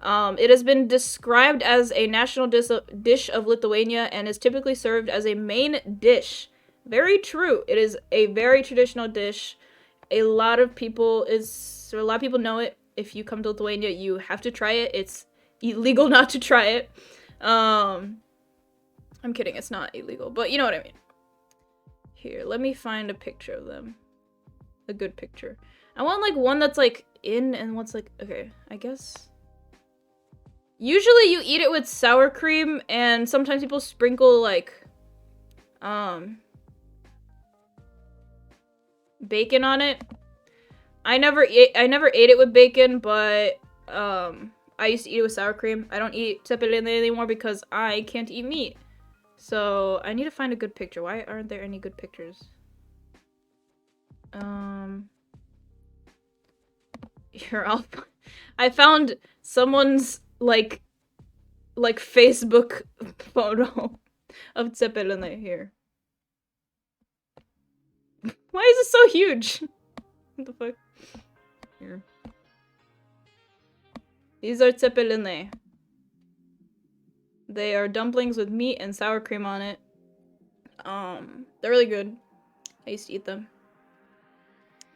It has been described as a national dish of Lithuania and is typically served as a main dish. Very true. It is a very traditional dish. A lot of people know it. If you come to Lithuania, you have to try it. It's illegal not to try it. I'm kidding, it's not illegal, but you know what I mean. Here, let me find a picture of them. A good picture. I want like one that's like in and what's like, okay, I guess. Usually you eat it with sour cream and sometimes people sprinkle like, bacon on it. I never ate it with bacon, but, I used to eat it with sour cream. I don't eat teppelinne anymore because I can't eat meat. So, I need to find a good picture. Why aren't there any good pictures? Here, I found someone's, like Facebook photo of teppelinne here. Why is it so huge? What the fuck? Here. These are teppelinne. They are dumplings with meat and sour cream on it. They're really good. I used to eat them.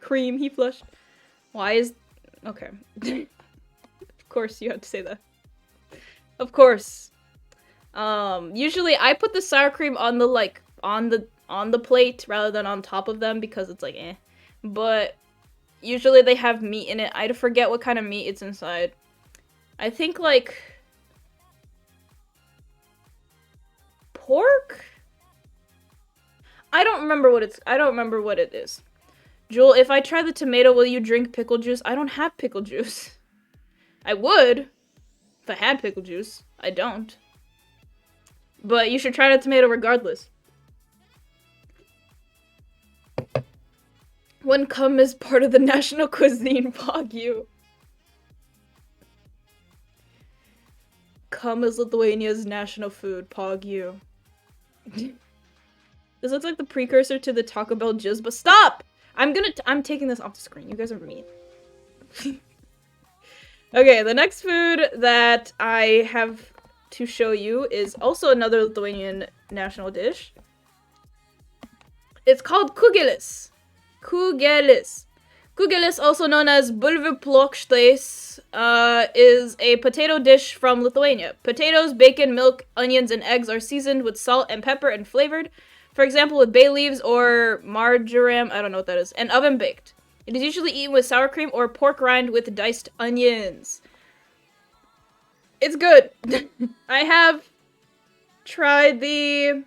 Cream, he flushed. Why is... Okay. Of course you have to say that. Of course. Usually I put the sour cream on the, like, on the plate rather than on top of them because it's like, eh. But usually they have meat in it. I forget what kind of meat it's inside. I think, like... pork? I don't remember what it is. Jewel, if I try the tomato, will you drink pickle juice? I don't have pickle juice. I would, if I had pickle juice. I don't. But you should try the tomato regardless. When cum is part of the national cuisine, pog you. Cum is Lithuania's national food, pog you. This looks like the precursor to the Taco Bell jizz, but stop! I'm taking this off the screen. You guys are mean. Okay, the next food that I have to show you is also another Lithuanian national dish. It's called kugelis. Kugelis. Kugelis, also known as bulvių plokštės, is a potato dish from Lithuania. Potatoes, bacon, milk, onions, and eggs are seasoned with salt and pepper and flavored, for example, with bay leaves or marjoram, I don't know what that is, and oven baked. It is usually eaten with sour cream or pork rind with diced onions. It's good. I have tried the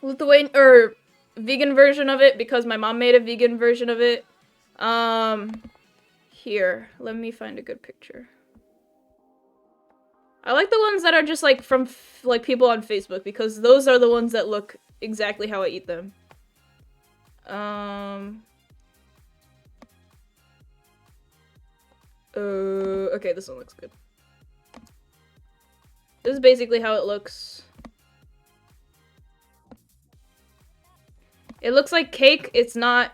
Lithuanian, or vegan version of it because my mom made a vegan version of it. Here, let me find a good picture. I like the ones that are just like from like people on Facebook because those are the ones that look exactly how I eat them. Okay, this one looks good. This is basically how it looks. It looks like cake. It's not.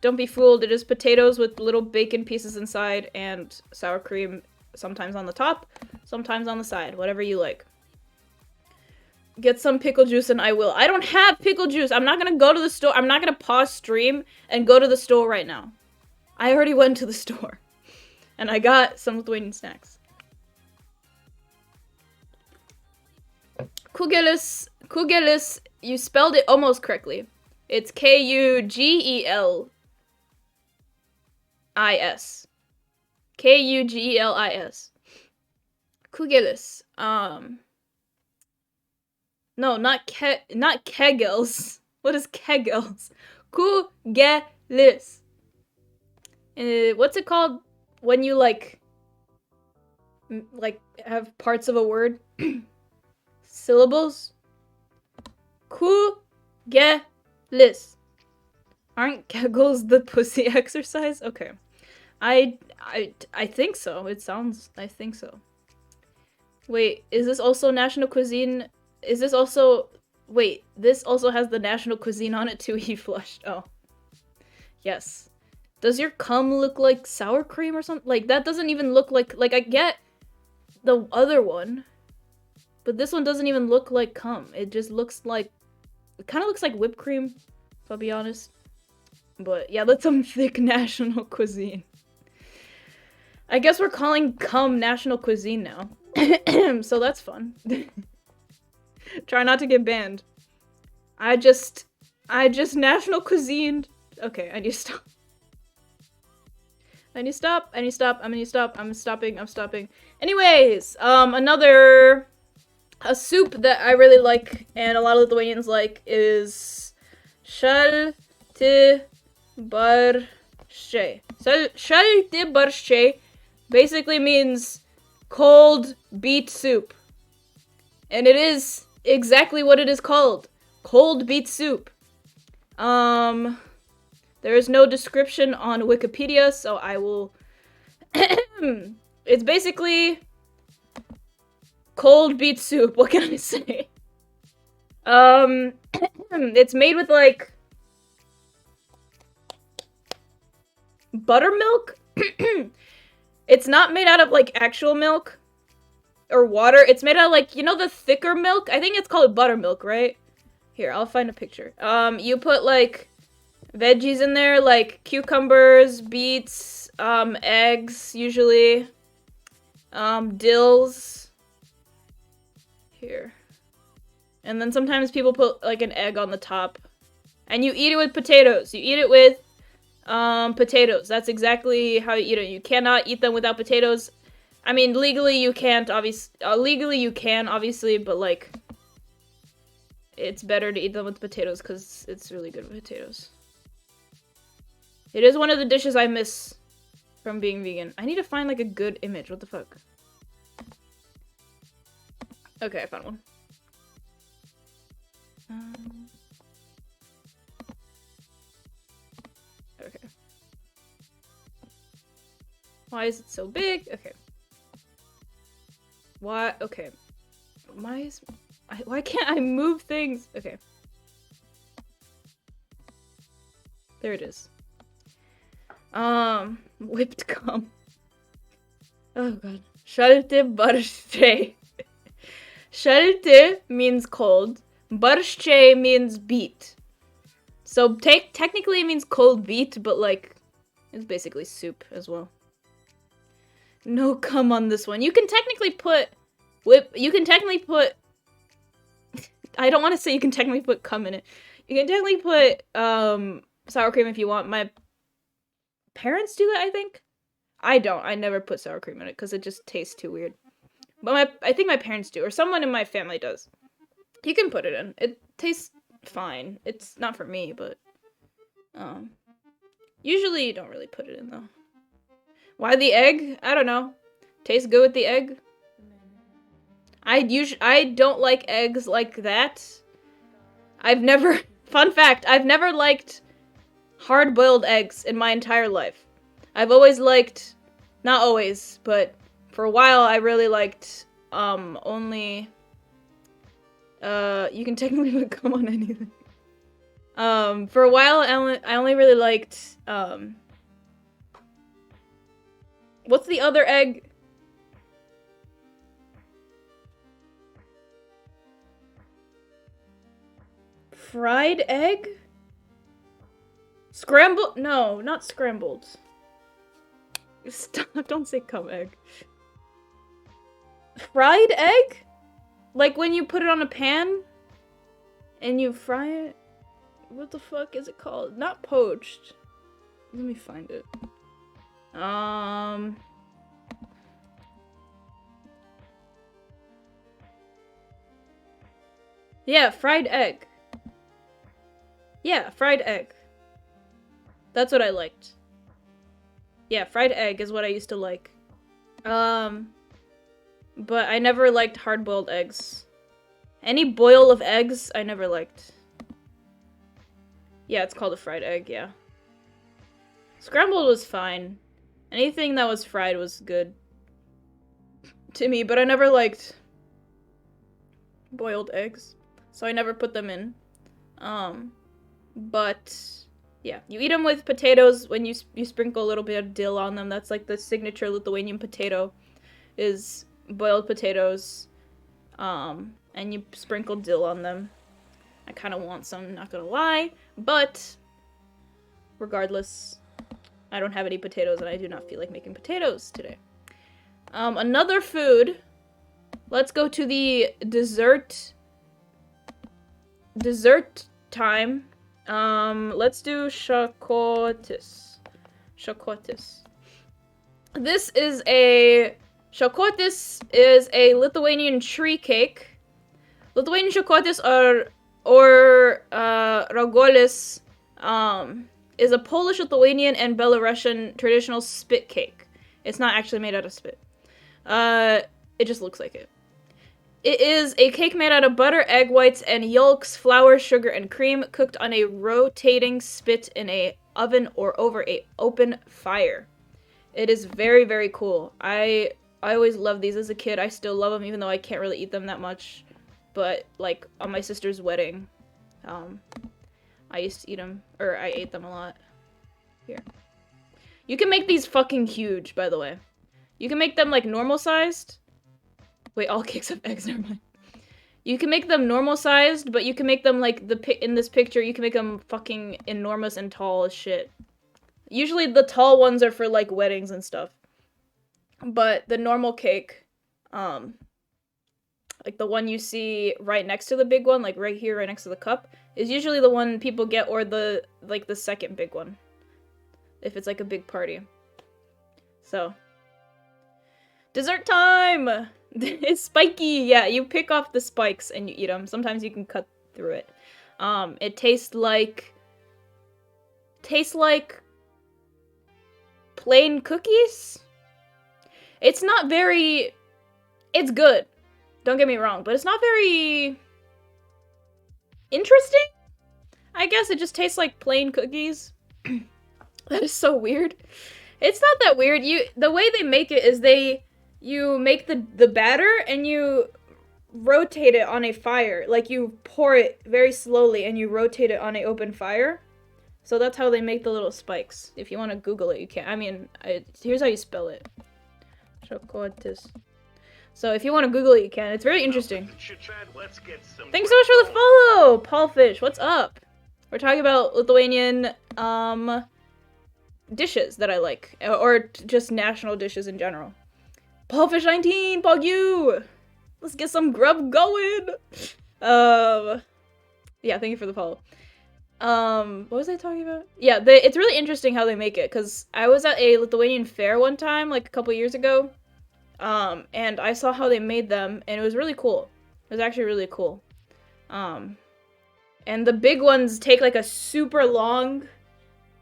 Don't be fooled. It is potatoes with little bacon pieces inside and sour cream, sometimes on the top, sometimes on the side. Whatever you like. Get some pickle juice and I will. I don't have pickle juice. I'm not gonna go to the store. I'm not gonna pause stream and go to the store right now. I already went to the store. And I got some Lithuanian snacks. Kugelis. Kugelis. You spelled it almost correctly. It's Kugelis. Kugelis. Kugelis. No, not kegels. What is kegels? Kugelis. What's it called when you like have parts of a word? Syllables? Kugelis. Aren't kegels the pussy exercise? Okay. I think so. It sounds, I think so. Wait, is this also national cuisine? Is this also, wait, this also has the national cuisine on it too. He flushed. Oh. Yes. Does your cum look like sour cream or something? Like, that doesn't even look like I get the other one, but this one doesn't even look like cum. It just looks like, it kind of looks like whipped cream, if I'll be honest. But yeah, that's some thick national cuisine. I guess we're calling cum national cuisine now. So that's fun. Try not to get banned. I just national cuisine. Okay, I need to stop. I need to stop. I need to stop. I'm gonna stop. I'm stopping. I'm stopping. Anyways, a soup that I really like and a lot of Lithuanians like is šalti barščiai. Šalti barščiai basically means cold beet soup. And it is exactly what it is called. Cold beet soup. There is no description on Wikipedia, so I will... It's basically cold beet soup. What can I say? It's made with, like, buttermilk? It's not made out of, like, actual milk or water. It's made out of, like, you know the thicker milk? I think it's called buttermilk, right? Here, I'll find a picture. You put, like, veggies in there, like cucumbers, beets, eggs, usually, dills. Here. And then sometimes people put, like, an egg on the top. And you eat it with potatoes. You eat it with, potatoes. That's exactly how you eat it. You cannot eat them without potatoes. I mean, legally you can't, legally you can, obviously, but, like, it's better to eat them with potatoes because it's really good with potatoes. It is one of the dishes I miss from being vegan. I need to find, like, a good image. What the fuck? Okay, I found one. Okay. Why is it so big? Okay. Why? Okay. Why can't I move things? Okay. There it is. Whipped cum. Oh god. Šalti barščiai. Šalti means cold. Barščiai means beet. So technically it means cold beet, but like it's basically soup as well. No cum on this one. You can technically put I don't want to say you can technically put cum in it. You can technically put sour cream if you want. My parents do that, I think. I don't. I never put sour cream in it because it just tastes too weird. But I think my parents do, or someone in my family does. You can put it in. It tastes fine. It's not for me, but usually you don't really put it in though. Why the egg? I don't know. Tastes good with the egg. I don't like eggs like that. Fun fact, I've never liked hard-boiled eggs in my entire life. I've always liked Not always, but for a while I really liked, only, you can technically put cum on anything. For a while I only really liked, what's the other egg? Fried egg? Scrambled? No, not scrambled. Stop, don't say cum egg. Fried egg? Like when you put it on a pan and you fry it? What the fuck is it called? Not poached. Let me find it. Yeah, fried egg. Yeah, fried egg. That's what I liked. Yeah, fried egg is what I used to like. But I never liked hard-boiled eggs. Any boil of eggs, I never liked. Yeah, it's called a fried egg, yeah. Scrambled was fine. Anything that was fried was good to me, but I never liked boiled eggs. So I never put them in. But yeah, you eat them with potatoes when you sprinkle a little bit of dill on them. That's like the signature Lithuanian potato, is boiled potatoes, and you sprinkle dill on them. I kind of want some, not gonna lie, but regardless, I don't have any potatoes and I do not feel like making potatoes today. Another food, let's go to the dessert time. Let's do shakotis. Shakotis is a Lithuanian tree cake. Lithuanian shakotis or ragolis, is a Polish, Lithuanian, and Belarusian traditional spit cake. It's not actually made out of spit. It just looks like it. It is a cake made out of butter, egg whites, and yolks, flour, sugar, and cream, cooked on a rotating spit in a oven or over a open fire. It is very, very cool. I always loved these as a kid. I still love them, even though I can't really eat them that much. But, like, on my sister's wedding, I used to eat them, or I ate them a lot. Here. You can make these fucking huge, by the way. You can make them, like, normal-sized. Wait, all cakes have eggs, never mind. You can make them normal-sized, but you can make them, like, in this picture, you can make them fucking enormous and tall as shit. Usually the tall ones are for, like, weddings and stuff. But the normal cake, like the one you see right next to the big one, like right here, right next to the cup, is usually the one people get, or the second big one. If it's, like, a big party. So. Dessert time! It's spiky! Yeah, you pick off the spikes and you eat them. Sometimes you can cut through it. It tastes like plain cookies? It's not very... It's good. Don't get me wrong, but it's not very... interesting? I guess it just tastes like plain cookies. That is so weird. It's not that weird. The way they make it is you make the batter and you rotate it on a fire. Like, you pour it very slowly and you rotate it on an open fire. So that's how they make the little spikes. If you want to Google it, you can. I mean, here's how you spell it. Chocotis. So if you want to Google it, you can. It's very interesting. Thanks so much for the follow, Paul Fish. What's up? We're talking about Lithuanian, dishes that I like. Or just national dishes in general. Paulfish19, Pog you! Let's get some grub going! Yeah, thank you for the follow. What was I talking about? Yeah, it's really interesting how they make it, because I was at a Lithuanian fair one time, like a couple years ago, and I saw how they made them, and it was really cool. It was actually really cool. And the big ones take, like, a super long,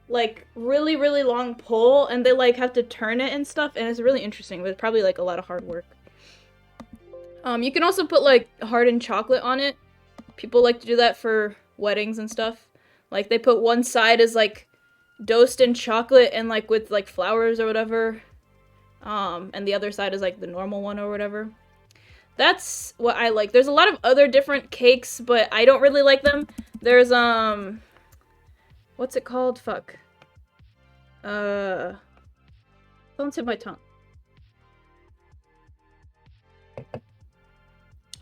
like, really, really long pole, and they, like, have to turn it and stuff, and it's really interesting, but it's probably, like, a lot of hard work. You can also put, like, hardened chocolate on it. People like to do that for weddings and stuff. Like, they put one side as, like, doused in chocolate and, like, with, like, flowers or whatever. and the other side is like the normal one or whatever. That's what I like. There's a lot of other different cakes, but I don't really like them. There's, what's it called? Fuck. Don't tip my tongue.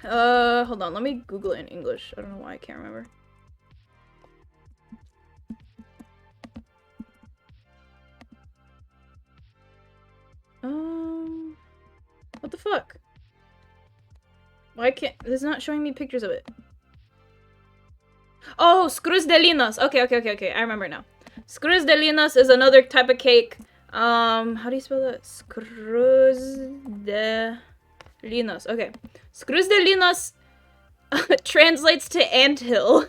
Hold on, let me Google it in English. I don't know why I can't remember. What the fuck? Why can't- this is not showing me pictures of it. Oh, Skrusdelinas! Okay, I remember now. Skrusdelinas is another type of cake. How do you spell that? Skrusdelinas. Okay. Skrusdelinas translates to anthill.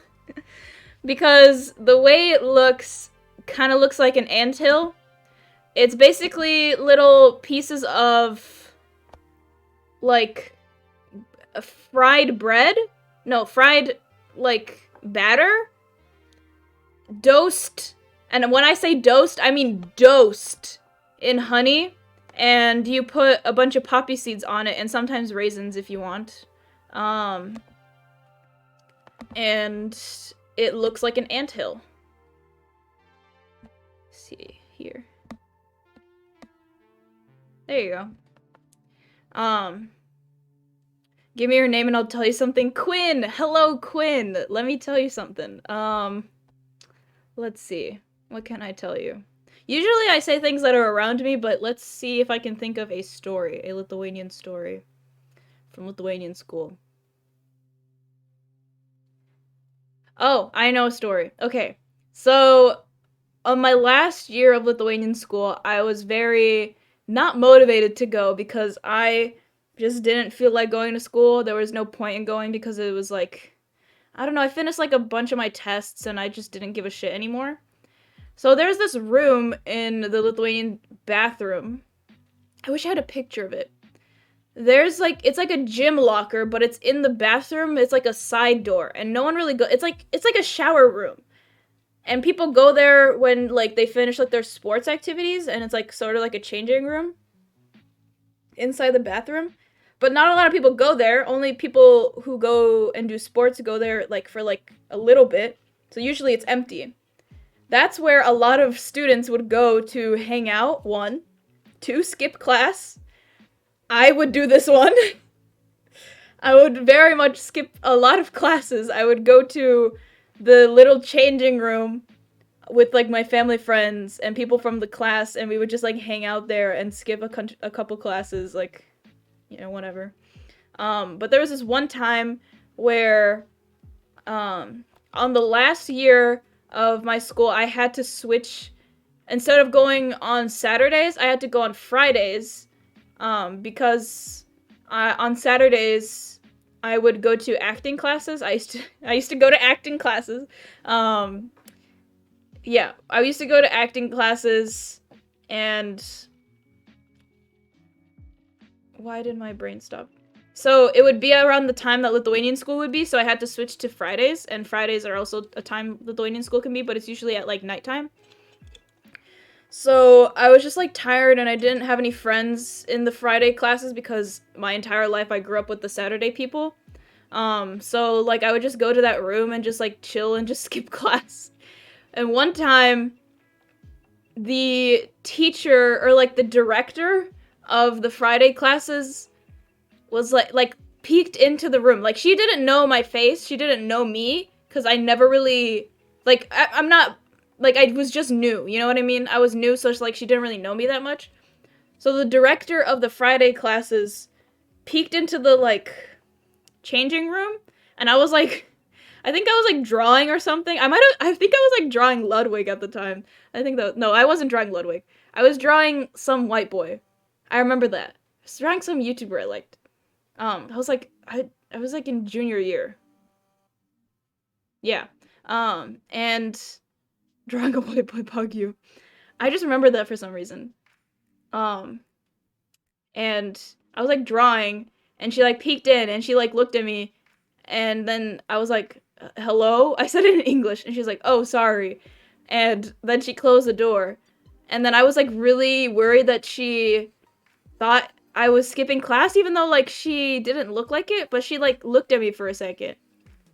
Because the way it looks kind of looks like an anthill. It's basically little pieces of, like, fried bread? No, fried, like, batter? Dosed. And when I say dosed, I mean dosed in honey. And you put a bunch of poppy seeds on it, and sometimes raisins if you want. And it looks like an anthill. Let's see, here. There you go. Give me your name and I'll tell you something. Quinn! Hello, Quinn! Let me tell you something. Let's see. What can I tell you? Usually I say things that are around me, but let's see if I can think of a story. A Lithuanian story. From Lithuanian school. Oh, I know a story. Okay. So, on my last year of Lithuanian school, I was very not motivated to go because I just didn't feel like going to school. There was no point in going because it was like, I don't know, I finished like a bunch of my tests and I just didn't give a shit anymore. So there's this room in the Lithuanian bathroom. I wish I had a picture of it. There's like, it's like a gym locker, but it's in the bathroom. It's like a side door and no one really it's like a shower room. And people go there when, like, they finish, like, their sports activities, and it's, like, sort of like a changing room inside the bathroom. But not a lot of people go there. Only people who go and do sports go there, like, for, like, a little bit. So usually it's empty. That's where a lot of students would go to hang out, 1. 2, skip class. I would do this one. I would very much skip a lot of classes. I would go to the little changing room with, like, my family friends and people from the class, and we would just, like, hang out there and skip a couple classes, like, you know, whatever. But there was this one time where, on the last year of my school, I had to switch. Instead of going on Saturdays, I had to go on Fridays, because on Saturdays I would go to acting classes. I used to go to acting classes. Yeah, I used to go to acting classes, and why did my brain stop? So it would be around the time that Lithuanian school would be, so I had to switch to Fridays, and Fridays are also a time Lithuanian school can be, but it's usually at, like, nighttime. So I was just, like, tired, and I didn't have any friends in the Friday classes because my entire life I grew up with the Saturday people. So, like, I would just go to that room and just, like, chill and just skip class. And one time, the teacher, or, like, the director of the Friday classes was, like, peeked into the room. Like, she didn't know my face, she didn't know me, because I never really, like, I'm not, like, I was just new, you know what I mean? I was new, so it's like, she didn't really know me that much. So the director of the Friday classes peeked into the, like, changing room, and I was like, I think I was, like, drawing or something. I think I was, like, drawing Ludwig at the time. No, I wasn't drawing Ludwig. I was drawing some white boy. I remember that. I was drawing some YouTuber I liked. I was, like, I was, like, in junior year. Yeah. And drawing a white boy Pugyu. I just remember that for some reason. And I was, like, drawing, and she, like, peeked in, and she, like, looked at me, and then I was like, hello? I said it in English, and she's like, oh, sorry. And then she closed the door. And then I was, like, really worried that she thought I was skipping class, even though, like, she didn't look like it, but she, like, looked at me for a second.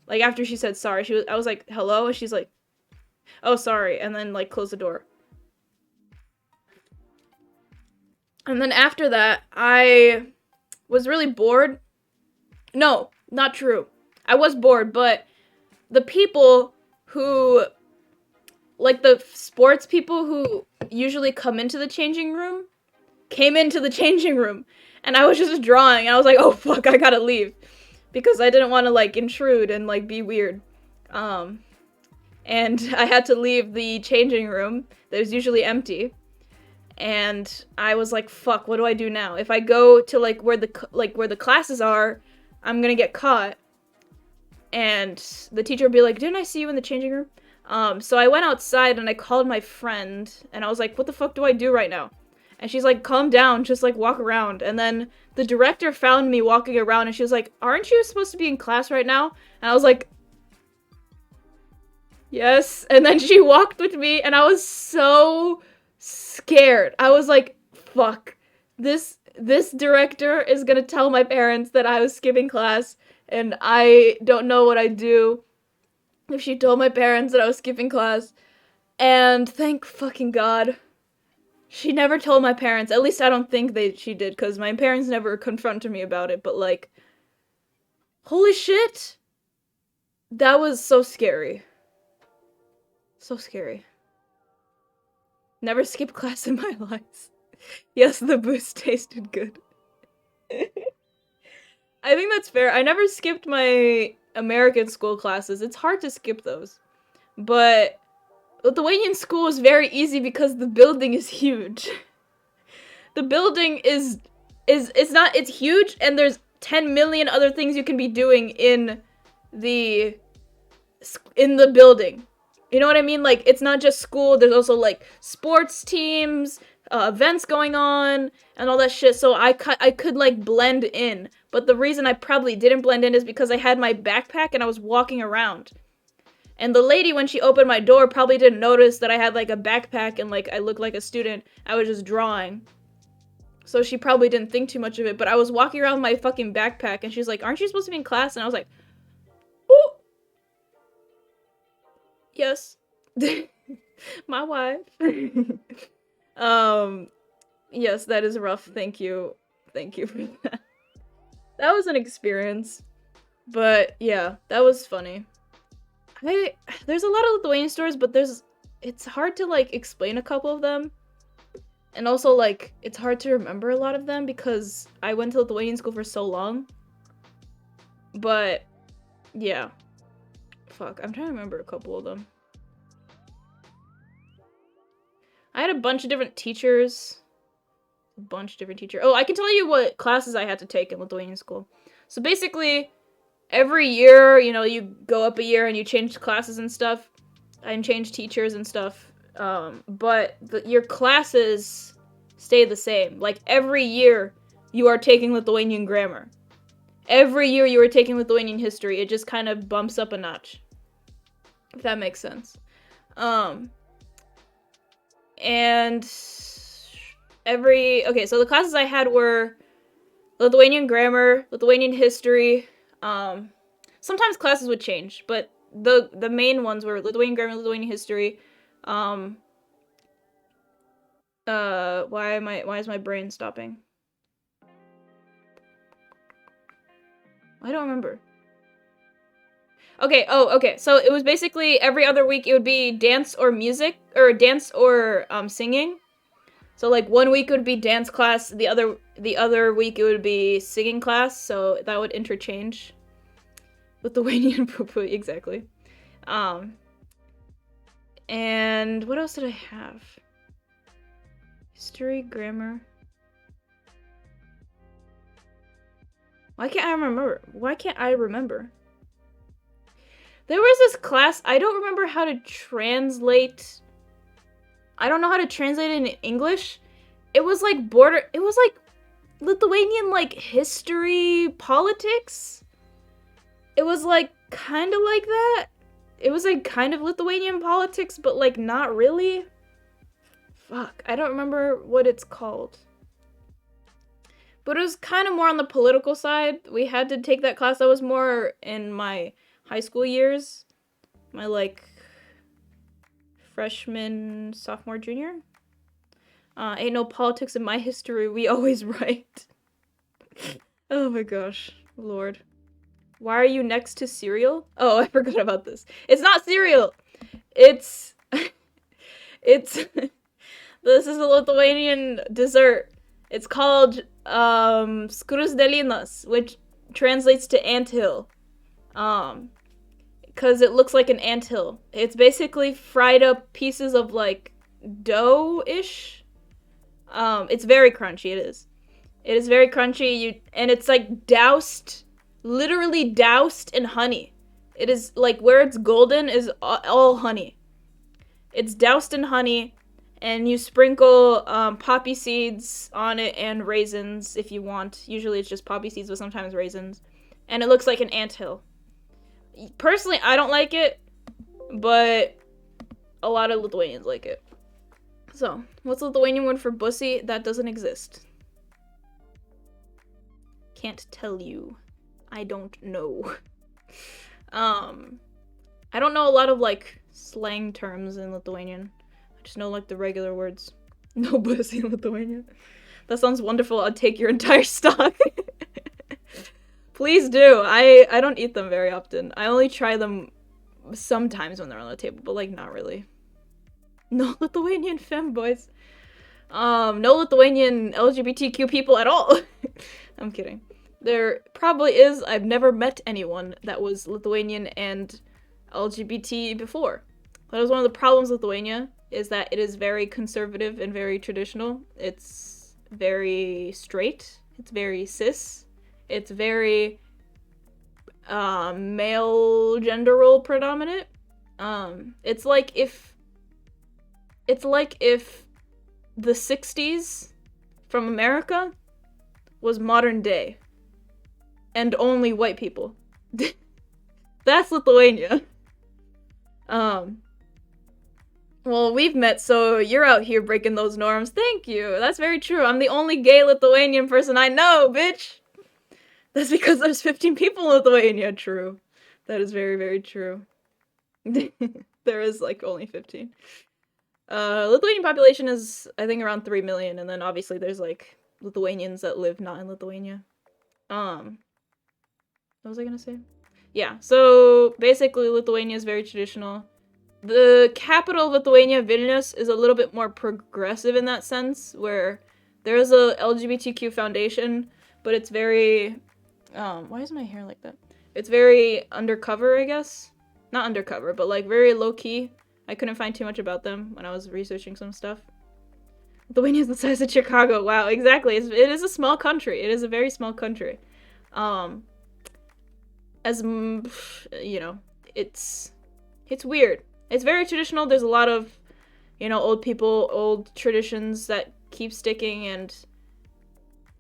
Like, after she said sorry, I was like, hello? And she's like, oh, sorry, and then, like, closed the door. And then after that, I was really bored. No, not true. I was bored, but the people who, like, the sports people who usually come into the changing room, came into the changing room, and I was just drawing, and I was like, oh, fuck, I gotta leave. Because I didn't want to, like, intrude and, like, be weird. And I had to leave the changing room that was usually empty. And I was like, fuck, what do I do now? If I go to, like, where the classes are, I'm gonna get caught. And the teacher would be like, didn't I see you in the changing room? So I went outside and I called my friend, and I was like, what the fuck do I do right now? And she's like, calm down, just, like, walk around. And then the director found me walking around, and she was like, aren't you supposed to be in class right now? And I was like, yes. And then she walked with me, and I was so scared. I was like, fuck. This director is gonna tell my parents that I was skipping class, and I don't know what I'd do if she told my parents that I was skipping class. And thank fucking God, she never told my parents. At least I don't think she did, because my parents never confronted me about it. But, like, holy shit, that was so scary. So scary. Never skipped class in my life. Yes, the boost tasted good. I think that's fair. I never skipped my American school classes. It's hard to skip those. But Lithuanian school is very easy because the building is huge. The building it's huge, and there's 10 million other things you can be doing in the building. You know what I mean? Like, it's not just school, there's also, like, sports teams, events going on, and all that shit, so I could, like, blend in. But the reason I probably didn't blend in is because I had my backpack and I was walking around. And the lady, when she opened my door, probably didn't notice that I had, like, a backpack and, like, I looked like a student. I was just drawing. So she probably didn't think too much of it, but I was walking around with my fucking backpack, and she's like, aren't you supposed to be in class? And I was like, ooh! Yes. My wife. Yes, that is rough. Thank you. Thank you for that. That was an experience. But, yeah, that was funny. There's a lot of Lithuanian stories, but it's hard to, like, explain a couple of them. And also, like, it's hard to remember a lot of them because I went to Lithuanian school for so long. But, yeah. Fuck, I'm trying to remember a couple of them. I had a bunch of different teachers. Oh, I can tell you what classes I had to take in Lithuanian school. So basically, every year, you know, you go up a year and you change classes and stuff. And change teachers and stuff. But your classes stay the same. Like, every year, you are taking Lithuanian grammar. Every year you are taking Lithuanian history. It just kind of bumps up a notch. If that makes sense. And okay, so the classes I had were Lithuanian grammar, Lithuanian history. Sometimes classes would change, but the main ones were Lithuanian grammar, Lithuanian history. Why is my brain stopping? I don't remember. Okay, okay, so it was basically every other week it would be dance or music, or dance or, singing. So, like, one week it would be dance class, the other week it would be singing class, so that would interchange. Lithuanian poo-poo, exactly. And what else did I have? History, grammar. Why can't I remember? There was this class, I don't remember how to translate. I don't know how to translate it in English. It was like Lithuanian, like, history, politics. It was, like, kind of like that. It was, like, kind of Lithuanian politics, but, like, not really. Fuck, I don't remember what it's called. But it was kind of more on the political side. We had to take that class. That was more in my high school years. My, like, freshman, sophomore, junior. Ain't no politics in my history. We always write. Oh my gosh. Lord. Why are you next to cereal? Oh, I forgot about this. It's not cereal! It's... it's... This is a Lithuanian dessert. It's called, skrusdelinas, which translates to anthill. Because it looks like an anthill. It's basically fried up pieces of, like, dough-ish. It's very crunchy, it is. It is very crunchy, and it's, like, doused, literally doused in honey. It is, like, where it's golden is all honey. It's doused in honey, and you sprinkle, poppy seeds on it and raisins if you want. Usually it's just poppy seeds, but sometimes raisins. And it looks like an anthill. Personally, I don't like it, but a lot of Lithuanians like it. So, what's the Lithuanian word for bussy? That doesn't exist. Can't tell you. I don't know. I don't know a lot of, like, slang terms in Lithuanian. I just know, like, the regular words. No bussy in Lithuanian. That sounds wonderful. I'll take your entire stock. Please do. I don't eat them very often. I only try them sometimes when they're on the table, but, like, not really. No Lithuanian femboys. No Lithuanian LGBTQ people at all. I'm kidding. There probably is. I've never met anyone that was Lithuanian and LGBT before. That was one of the problems with Lithuania, is that it is very conservative and very traditional. It's very straight. It's very cis. It's very male gender role predominant. It's like if the 60s from America was modern day and only white people. That's Lithuania. Well, we've met, so you're out here breaking those norms. Thank you. That's very true. I'm the only gay Lithuanian person I know, bitch. That's because there's 15 people in Lithuania. True. That is very, very true. There is, like, only 15. Lithuanian population is, I think, around 3 million, and then obviously there's, like, Lithuanians that live not in Lithuania. What was I gonna say? Yeah, so basically Lithuania is very traditional. The capital of Lithuania, Vilnius, is a little bit more progressive in that sense, where there is a LGBTQ foundation, but it's very, why is my hair like that? It's very undercover, I guess. Not undercover, but, like, very low-key. I couldn't find too much about them when I was researching some stuff. Lithuania is the size of Chicago. Wow, exactly. It is a small country. It is a very small country. You know, it's weird. It's very traditional. There's a lot of, you know, old people, old traditions that keep sticking, and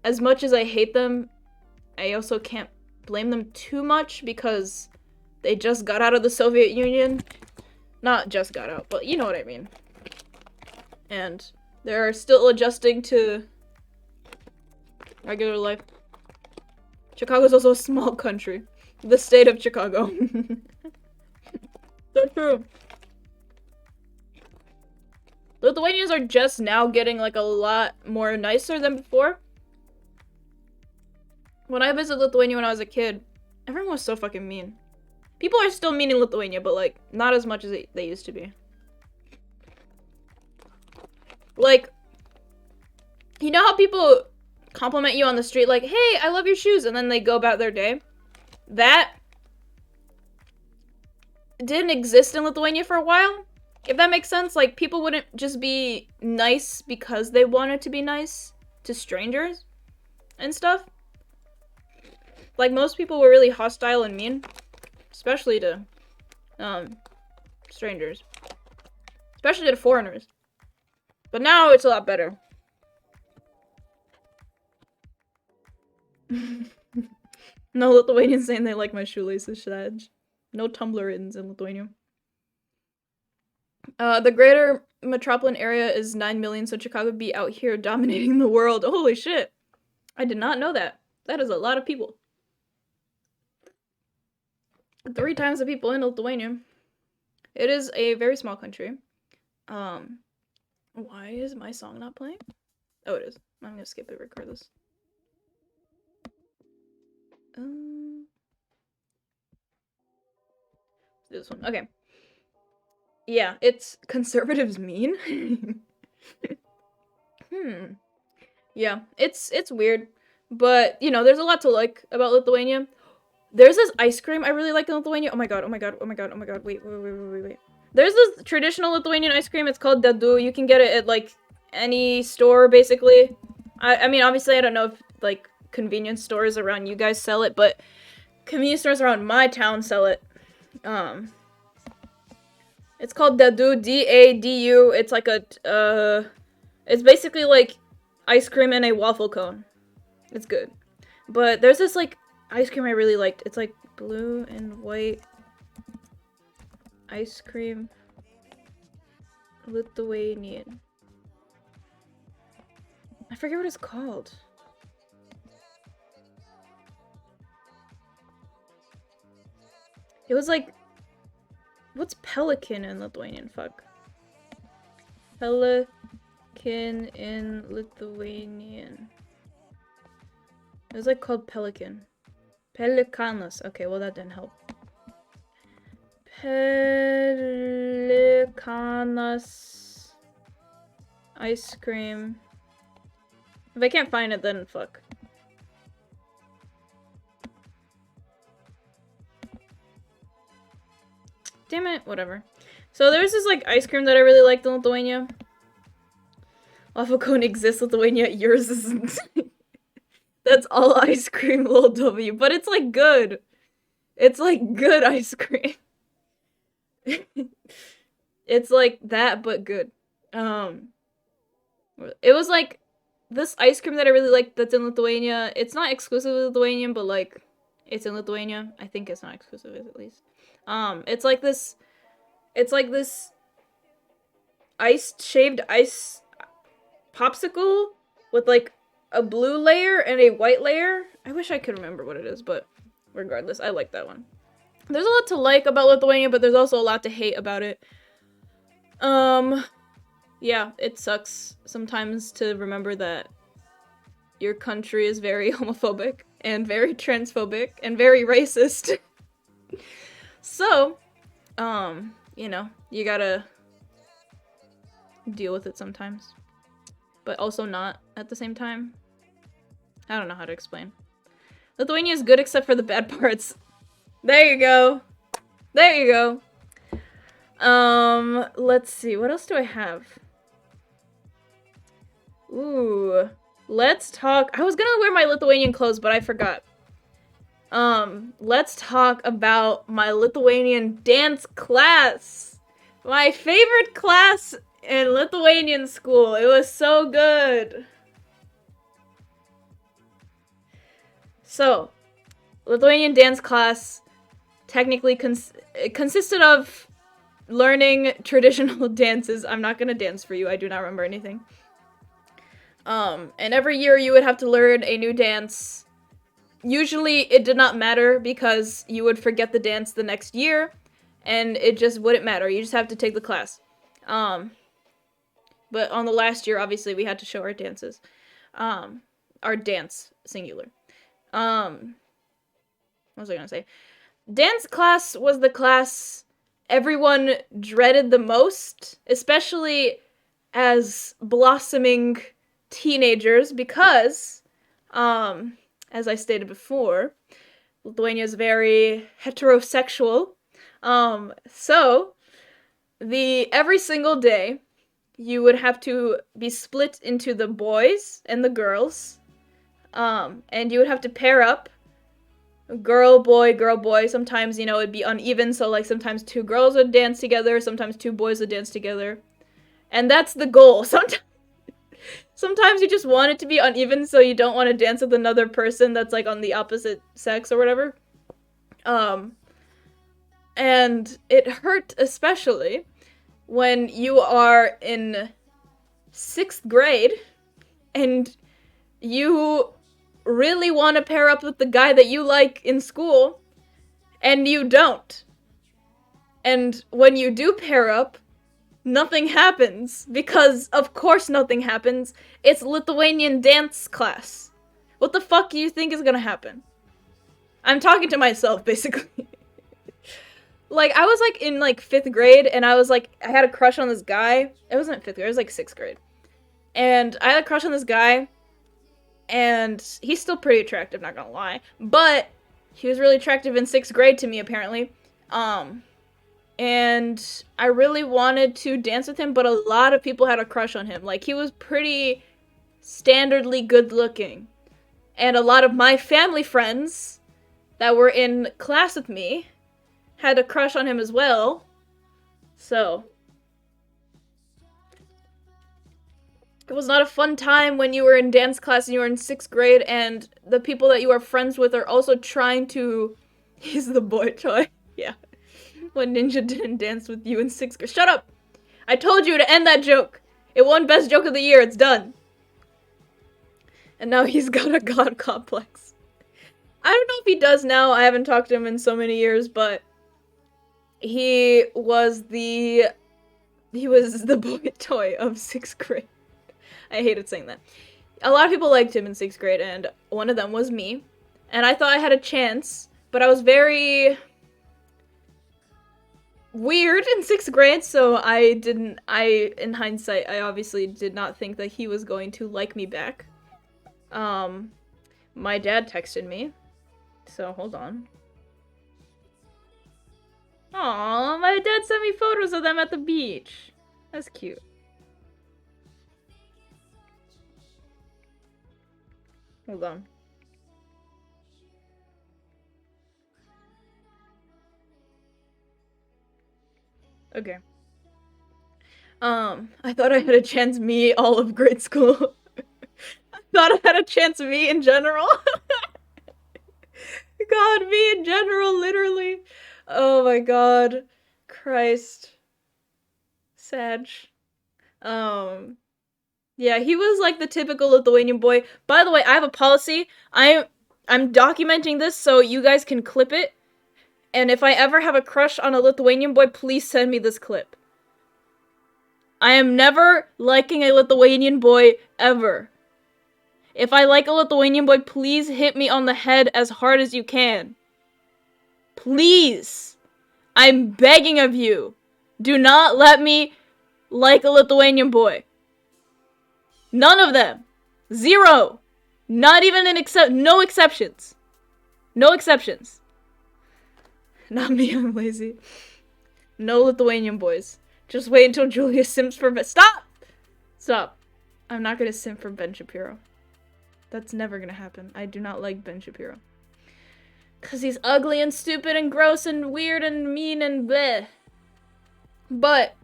as much as I hate them, I also can't blame them too much because they just got out of the Soviet Union. Not just got out, but you know what I mean. And they're still adjusting to regular life. Chicago's also a small country. The state of Chicago. So true. Lithuanians are just now getting, like, a lot more nicer than before. When I visited Lithuania when I was a kid, everyone was so fucking mean. People are still mean in Lithuania, but, like, not as much as they used to be. Like, you know how people compliment you on the street, like, hey, I love your shoes, and then they go about their day? That didn't exist in Lithuania for a while. If that makes sense, like, people wouldn't just be nice because they wanted to be nice to strangers and stuff. Like, most people were really hostile and mean, especially to, strangers. Especially to foreigners. But now it's a lot better. No Lithuanians saying they like my shoelaces, Shadj. No Tumblr-ins in Lithuania. The greater metropolitan area is 9 million, so Chicago would be out here dominating the world. Holy shit. I did not know that. That is a lot of people. 3 times the people in Lithuania. It is a very small country. Why is my song not playing? Oh, it is. I'm gonna skip it regardless. This one. Okay. Yeah, it's conservatives mean. Yeah, it's weird. But, you know, there's a lot to like about Lithuania. There's this ice cream I really like in Lithuania. Oh my god, oh my god, oh my god, oh my god. Wait. There's this traditional Lithuanian ice cream. It's called dadu. You can get it at, like, any store, basically. I mean, obviously, I don't know if, like, convenience stores around you guys sell it, but convenience stores around my town sell it. It's called dadu, D-A-D-U. It's like a, it's basically like ice cream in a waffle cone. It's good. But there's this, like, ice cream I really liked. It's like blue and white ice cream. Lithuanian. I forget what it's called. It was like, what's pelican in Lithuanian? Fuck. Pelican in Lithuanian. It was like called pelican. Pelikanas. Okay, well that didn't help. Pelikanas ice cream. If I can't find it, then fuck. Damn it, whatever. So there's this, like, ice cream that I really liked in Lithuania. Waffle cone exists, Lithuania. Yours isn't. That's all ice cream, lol W. But it's, like, good. It's, like, good ice cream. It's, like, that, but good. It was, like, this ice cream that I really liked that's in Lithuania. It's not exclusively Lithuanian, but, like, it's in Lithuania. I think it's not exclusive, at least. It's like this shaved ice popsicle with, like, a blue layer and a white layer. I wish I could remember what it is, but regardless, I like that one. There's a lot to like about Lithuania, but there's also a lot to hate about it. Yeah, it sucks sometimes to remember that your country is very homophobic and very transphobic and very racist. So, you know, you gotta deal with it sometimes. But also not at the same time. I don't know how to explain. Lithuania is good except for the bad parts. There you go. There you go. Let's see. What else do I have? Ooh. Let's talk. I was gonna wear my Lithuanian clothes, but I forgot. Let's talk about my Lithuanian dance class. My favorite class in Lithuanian school. It was so good. So, Lithuanian dance class technically consisted of learning traditional dances. I'm not gonna dance for you. I do not remember anything. And every year you would have to learn a new dance. Usually it did not matter because you would forget the dance the next year and it just wouldn't matter. You just have to take the class. But on the last year, obviously, we had to show our dances. Our dance, singular. What was I gonna say? Dance class was the class everyone dreaded the most, especially as blossoming teenagers, because, as I stated before, Lithuania is very heterosexual. So, every single day, you would have to be split into the boys and the girls, and you would have to pair up, girl, boy. Sometimes, you know, it'd be uneven, so, like, sometimes 2 girls would dance together, sometimes 2 boys would dance together, and that's the goal. Sometimes you just want it to be uneven, so you don't want to dance with another person that's, like, on the opposite sex or whatever. And it hurt especially when you are in 6th grade and you really want to pair up with the guy that you like in school, and you don't. And when you do pair up, nothing happens, because of course nothing happens. It's Lithuanian dance class. What the fuck do you think is gonna happen? I'm talking to myself, basically. Like, I was, like, in, like, 5th grade, and I was, like, I had a crush on this guy. It wasn't 5th grade, it was, like, 6th grade. And I had a crush on this guy, and he's still pretty attractive, not gonna lie. But he was really attractive in 6th grade to me, apparently. And I really wanted to dance with him, but a lot of people had a crush on him. Like, he was pretty standardly good looking. And a lot of my family friends that were in class with me had a crush on him as well. So it was not a fun time when you were in dance class and you were in 6th grade and the people that you are friends with are also trying to... He's the boy toy. Yeah. When Ninja didn't dance with you in 6th grade. Shut up! I told you to end that joke! It won Best Joke of the Year, it's done. And now he's got a god complex. I don't know if he does now, I haven't talked to him in so many years, but... He was the boy toy of 6th grade. I hated saying that. A lot of people liked him in 6th grade, and one of them was me. And I thought I had a chance, but I was very weird in 6th grade, so in hindsight, I obviously did not think that he was going to like me back. My dad texted me, so hold on. Aw, my dad sent me photos of them at the beach. That's cute. Hold on. Okay. I thought I had a chance me all of grade school. I thought I had a chance me in general. God, me in general, literally. Oh my god. Christ. Sag. Yeah, he was like the typical Lithuanian boy. By the way, I have a policy. I'm documenting this so you guys can clip it. And if I ever have a crush on a Lithuanian boy, please send me this clip. I am never liking a Lithuanian boy, ever. If I like a Lithuanian boy, please hit me on the head as hard as you can. Please! I'm begging of you. Do not let me like a Lithuanian boy. None of them. Zero. Not even no exceptions. No exceptions. Not me, I'm lazy. No Lithuanian boys. Just wait until Julia simps for Stop! Stop. I'm not gonna simp for Ben Shapiro. That's never gonna happen. I do not like Ben Shapiro. Cause he's ugly and stupid and gross and weird and mean and bleh. But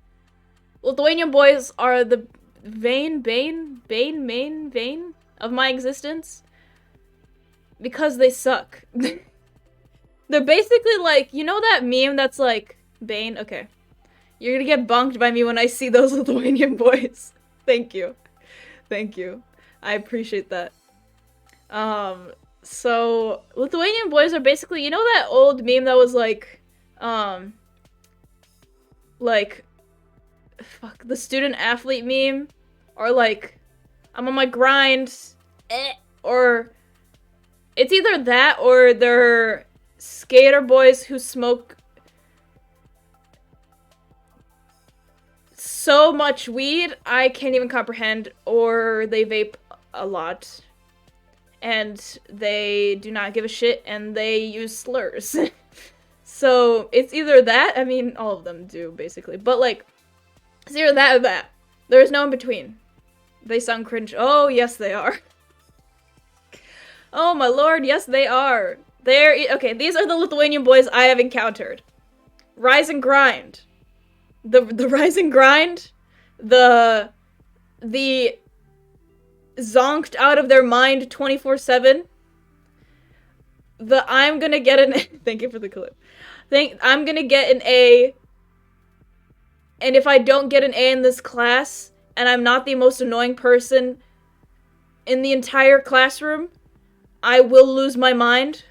Lithuanian boys are the main vein of my existence. Because they suck. They're basically like, you know that meme that's like, Bane? Okay. You're gonna get bonked by me when I see those Lithuanian boys. Thank you. Thank you. I appreciate that. So, Lithuanian boys are basically, you know that old meme that was like, fuck, the student athlete meme? Or like, I'm on my grind, or, it's either that or they're skater boys who smoke so much weed, I can't even comprehend, or they vape a lot. And they do not give a shit, and they use slurs. So, it's either that, I mean, all of them do, basically. But, like, it's either that or that. There is no in between. They sound cringe. Oh, yes, they are. Oh, my lord, yes, they are. Okay, these are the Lithuanian boys I have encountered. Rise and grind. The rise and grind. The zonked out of their mind 24/7. I'm gonna get an thank you for the clip. I'm gonna get an A, and if I don't get an A in this class, and I'm not the most annoying person in the entire classroom, I will lose my mind.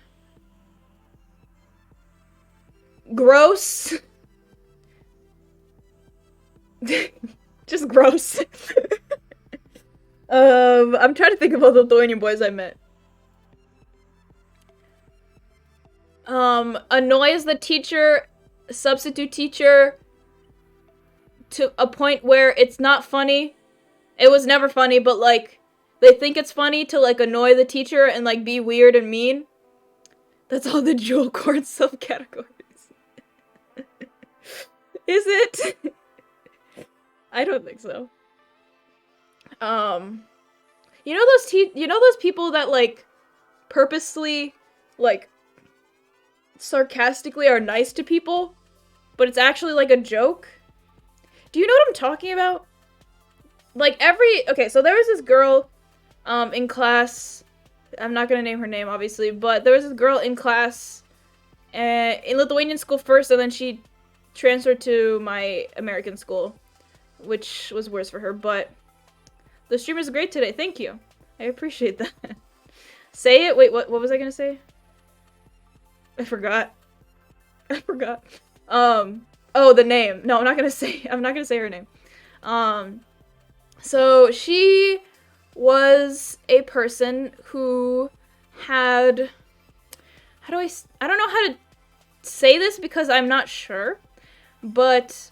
Gross. Just gross. I'm trying to think of all the Lithuanian boys I met. Annoys the teacher, substitute teacher, to a point where it's not funny. It was never funny, but, like, they think it's funny to, like, annoy the teacher and, like, be weird and mean. That's all the jewel cord subcategories. Is it? I don't think so. You know those people that, like, purposely, like, sarcastically are nice to people, but it's actually, like, a joke? Do you know what I'm talking about? Like, okay, so there was this girl, in class, I'm not gonna name her name, obviously, but there was this girl in class, in Lithuanian school first, and then she transferred to my American school, which was worse for her, but the stream is great today, thank you. I appreciate that. Say it? Wait, what was I gonna say? I forgot. Oh, the name. No, I'm not gonna say her name. So she was a person who had, I don't know how to say this because I'm not sure, but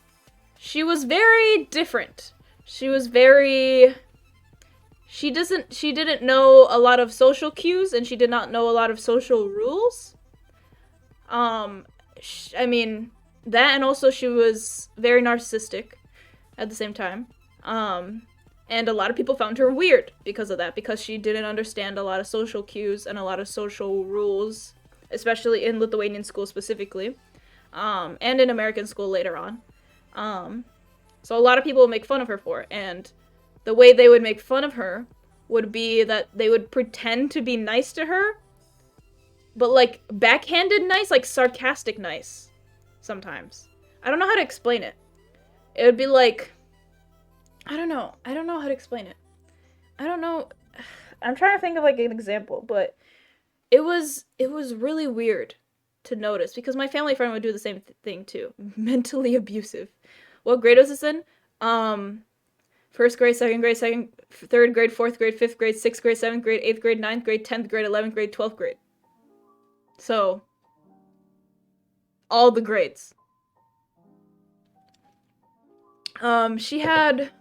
she was very different. She didn't know a lot of social cues, and she did not know a lot of social rules. I mean, that, and also she was very narcissistic at the same time. And a lot of people found her weird because of that, because she didn't understand a lot of social cues and a lot of social rules, especially in Lithuanian school specifically, and in American school later on. So a lot of people would make fun of her for it, and the way they would make fun of her would be that they would pretend to be nice to her, but, like, backhanded nice, like, sarcastic nice, sometimes. I don't know how to explain it. It would be like, I don't know how to explain it. I don't know, I'm trying to think of, like, an example, but it was really weird to notice, because my family friend would do the same thing, too. Mentally abusive. What grade was this in? First grade, second grade, third grade, fourth grade, fifth grade, sixth grade, seventh grade, eighth grade, ninth grade, 10th grade, 11th grade, 12th grade. So, all the grades. She had,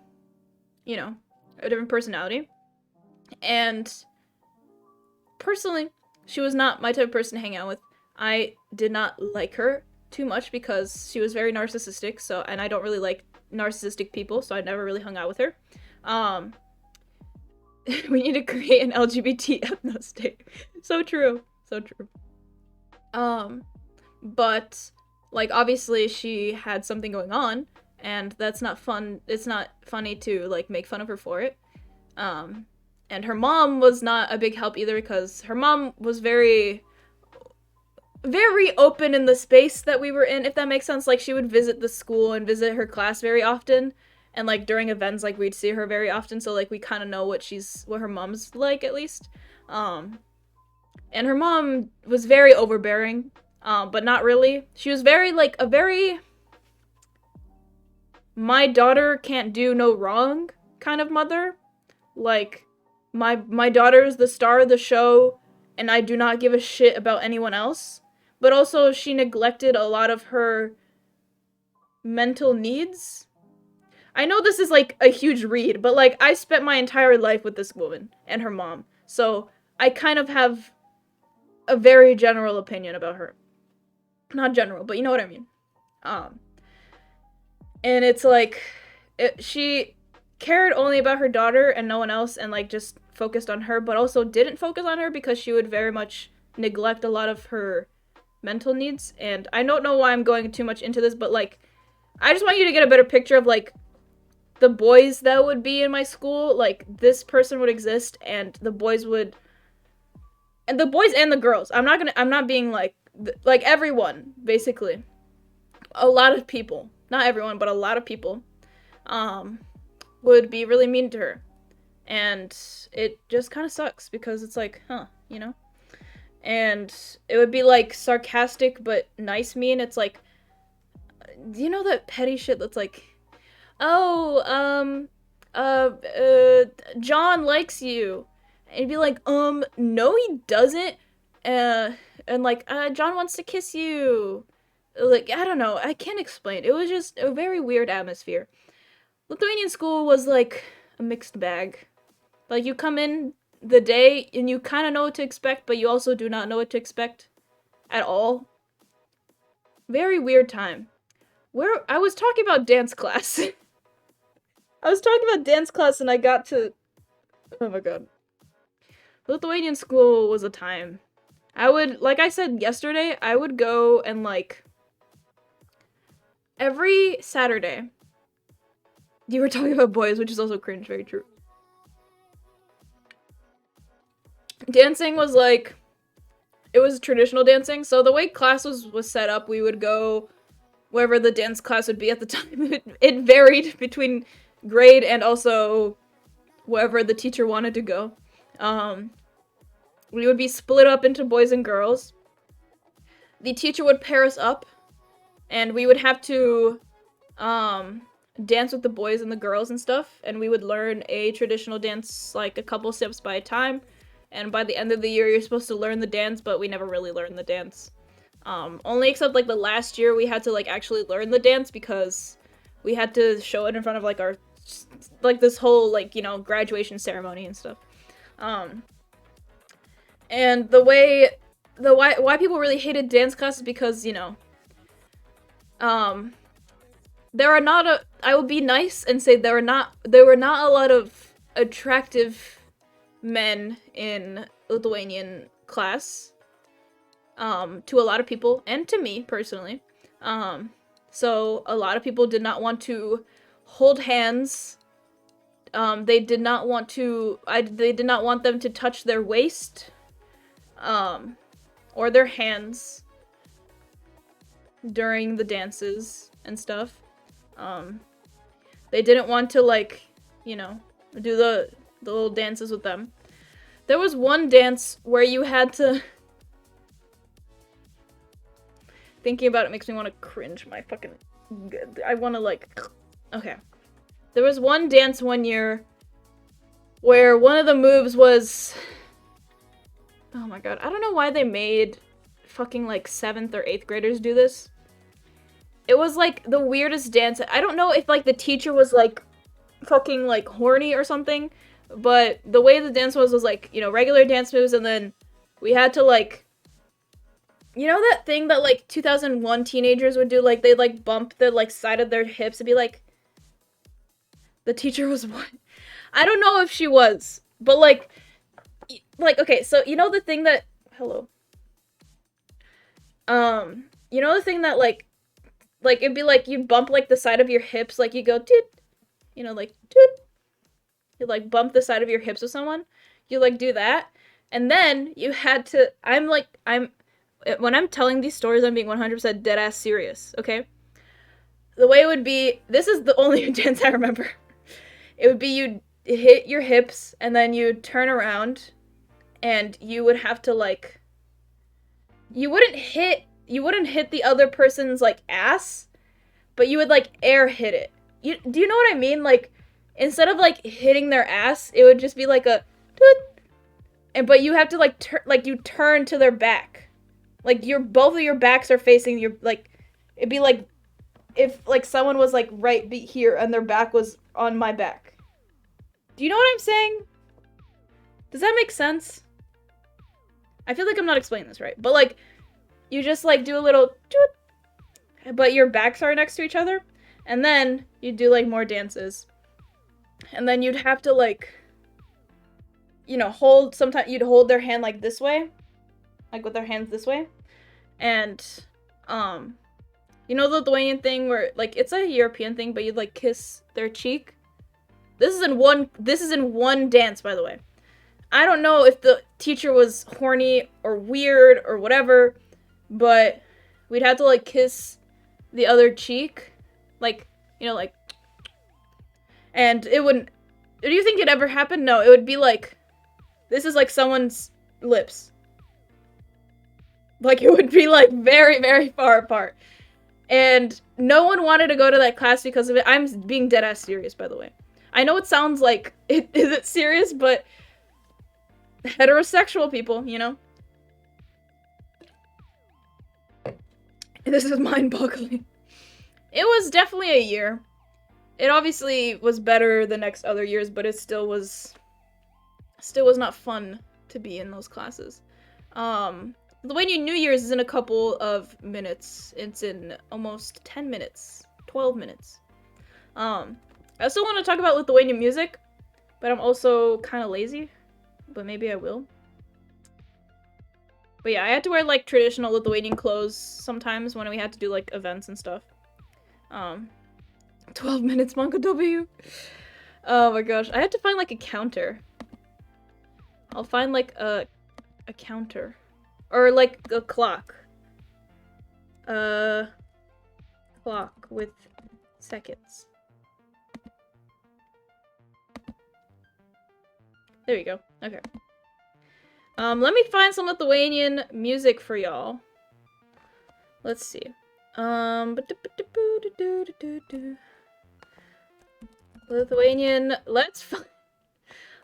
you know, a different personality. And personally, she was not my type of person to hang out with. I did not like her too much because she was very narcissistic, and I don't really like narcissistic people, so I never really hung out with her. We need to create an LGBT ethno state. So true. But, like, obviously she had something going on, and that's not fun. It's not funny to, like, make fun of her for it. And her mom was not a big help either, because her mom was very, very open in the space that we were in, if that makes sense. Like, she would visit the school and visit her class very often, and, like, during events, like, we'd see her very often, so, like, we kind of know what her mom's like, at least. And her mom was very overbearing, but not really. She was very, like, my daughter can't do no wrong kind of mother. Like, my daughter is the star of the show, and I do not give a shit about anyone else. But also, she neglected a lot of her mental needs. I know this is, like, a huge read, but, like, I spent my entire life with this woman and her mom. So, I kind of have a very general opinion about her. Not general, but you know what I mean. And it's like, she cared only about her daughter and no one else, and, like, just focused on her, but also didn't focus on her because she would very much neglect a lot of her mental needs. And I don't know why I'm going too much into this, but, like, I just want you to get a better picture of, like, the boys that would be in my school. Like, this person would exist, and the boys and the girls. I'm not being like everyone, basically. A lot of people, not everyone, but a lot of people, would be really mean to her. And it just kind of sucks, because it's like, huh, you know? and it would be like sarcastic but nice mean. It's like, do you know that petty shit that's like, oh, John likes you. And he'd be like, no he doesn't. And like, John wants to kiss you. Like, I don't know, I can't explain. It was just a very weird atmosphere. Lithuanian school was like a mixed bag. Like, you come in the day and you kind of know what to expect, but you also do not know what to expect at all. Very weird time. Where I was talking about dance class. I was talking about dance class and I got to... Oh my god. Lithuanian school was a time. I would, like I said yesterday, I would go and like... Every Saturday... You were talking about boys, which is also cringe, very true. Dancing was like... It was traditional dancing, so the way class was set up, we would go wherever the dance class would be at the time. It varied between grade and also wherever the teacher wanted to go. We would be split up into boys and girls. The teacher would pair us up, and we would have to dance with the boys and the girls and stuff, and we would learn a traditional dance like a couple steps by a time, and by the end of the year you're supposed to learn the dance, but we never really learned the dance. Only except like the last year we had to like actually learn the dance because we had to show it in front of like our, like this whole like, you know, graduation ceremony and stuff. And the why people really hated dance class is because, you know, there are not I will be nice and say there were not a lot of attractive men in Lithuanian class, to a lot of people, and to me, personally. So a lot of people did not want to hold hands, they did not want them to touch their waist, or their hands during the dances and stuff. They didn't want to, like, you know, do the little dances with them. There was one dance where you had to... Thinking about it makes me want to cringe my fucking... I want to, like... Okay. There was one dance one year where one of the moves was... Oh my god, I don't know why they made fucking, like, 7th or 8th graders do this. It was, like, the weirdest dance. I don't know if, like, the teacher was, like, fucking, like, horny or something, but the way the dance was like, you know, regular dance moves, and then we had to, like, you know that thing that, like, 2001 teenagers would do? Like, they'd, like, bump the, like, side of their hips and be like... The teacher was what? I don't know if she was, but, like, okay, so, you know the thing that... Hello. You know the thing that, like, it'd be, like, you'd bump, like, the side of your hips, like, you go, toot, you know, like, toot. You, like, bump the side of your hips with someone. You, like, do that. And then you had to... When I'm telling these stories, I'm being 100% dead-ass serious, okay? The way it would be... This is the only dance I remember. It would be you'd hit your hips, and then you'd turn around, and you would have to, like... You wouldn't hit the other person's, like, ass, but you would, like, air hit it. Do you know what I mean? Like, instead of, like, hitting their ass, it would just be like a... But you have to, like, you turn to their back. Like, both of your backs are facing your, like... It'd be like if, like, someone was, like, right here and their back was on my back. Do you know what I'm saying? Does that make sense? I feel like I'm not explaining this right. But, like, you just, like, do a little... But your backs are next to each other. And then you do, like, more dances. And then you'd have to, like... You know, sometimes you'd hold their hand, like, this way. Like, with their hands this way. And, you know the Lithuanian thing where, like, it's a European thing, but you'd, like, kiss their cheek? This is in one dance, by the way. I don't know if the teacher was horny or weird or whatever, but we'd have to, like, kiss the other cheek. Like, you know, like... And it wouldn't... Do you think it ever happened? No, it would be, like... This is, like, someone's lips. Like, it would be, like, very, very far apart. And no one wanted to go to that class because of it. I'm being dead-ass serious, by the way. I know it sounds like it isn't serious, but heterosexual people, you know? This is mind-boggling. It was definitely a year. It obviously was better the next other years, but it still was not fun to be in those classes. Lithuanian New Year's is in a couple of minutes. It's in almost 10 minutes. 12 minutes. I also want to talk about Lithuanian music, but I'm also kind of lazy. But maybe I will. But yeah, I had to wear, like, traditional Lithuanian clothes sometimes when we had to do, like, events and stuff. 12 minutes, Monka W. Oh my gosh, I had to find, like, a counter. I'll find, like, a counter. Or, like, a clock. Clock with seconds. There we go. Okay. Let me find some Lithuanian music for y'all. Let's see. Lithuanian,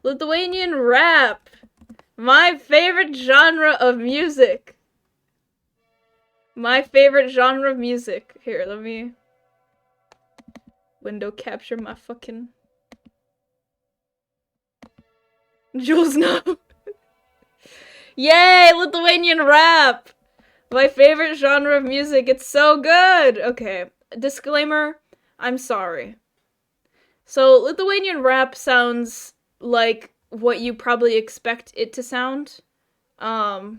Lithuanian rap! My favorite genre of music! My favorite genre of music. Here, let me window capture my fucking Jules, no. Yay, Lithuanian rap! My favorite genre of music. It's so good! Okay, disclaimer, I'm sorry. So, Lithuanian rap sounds like what you probably expect it to sound. Sounds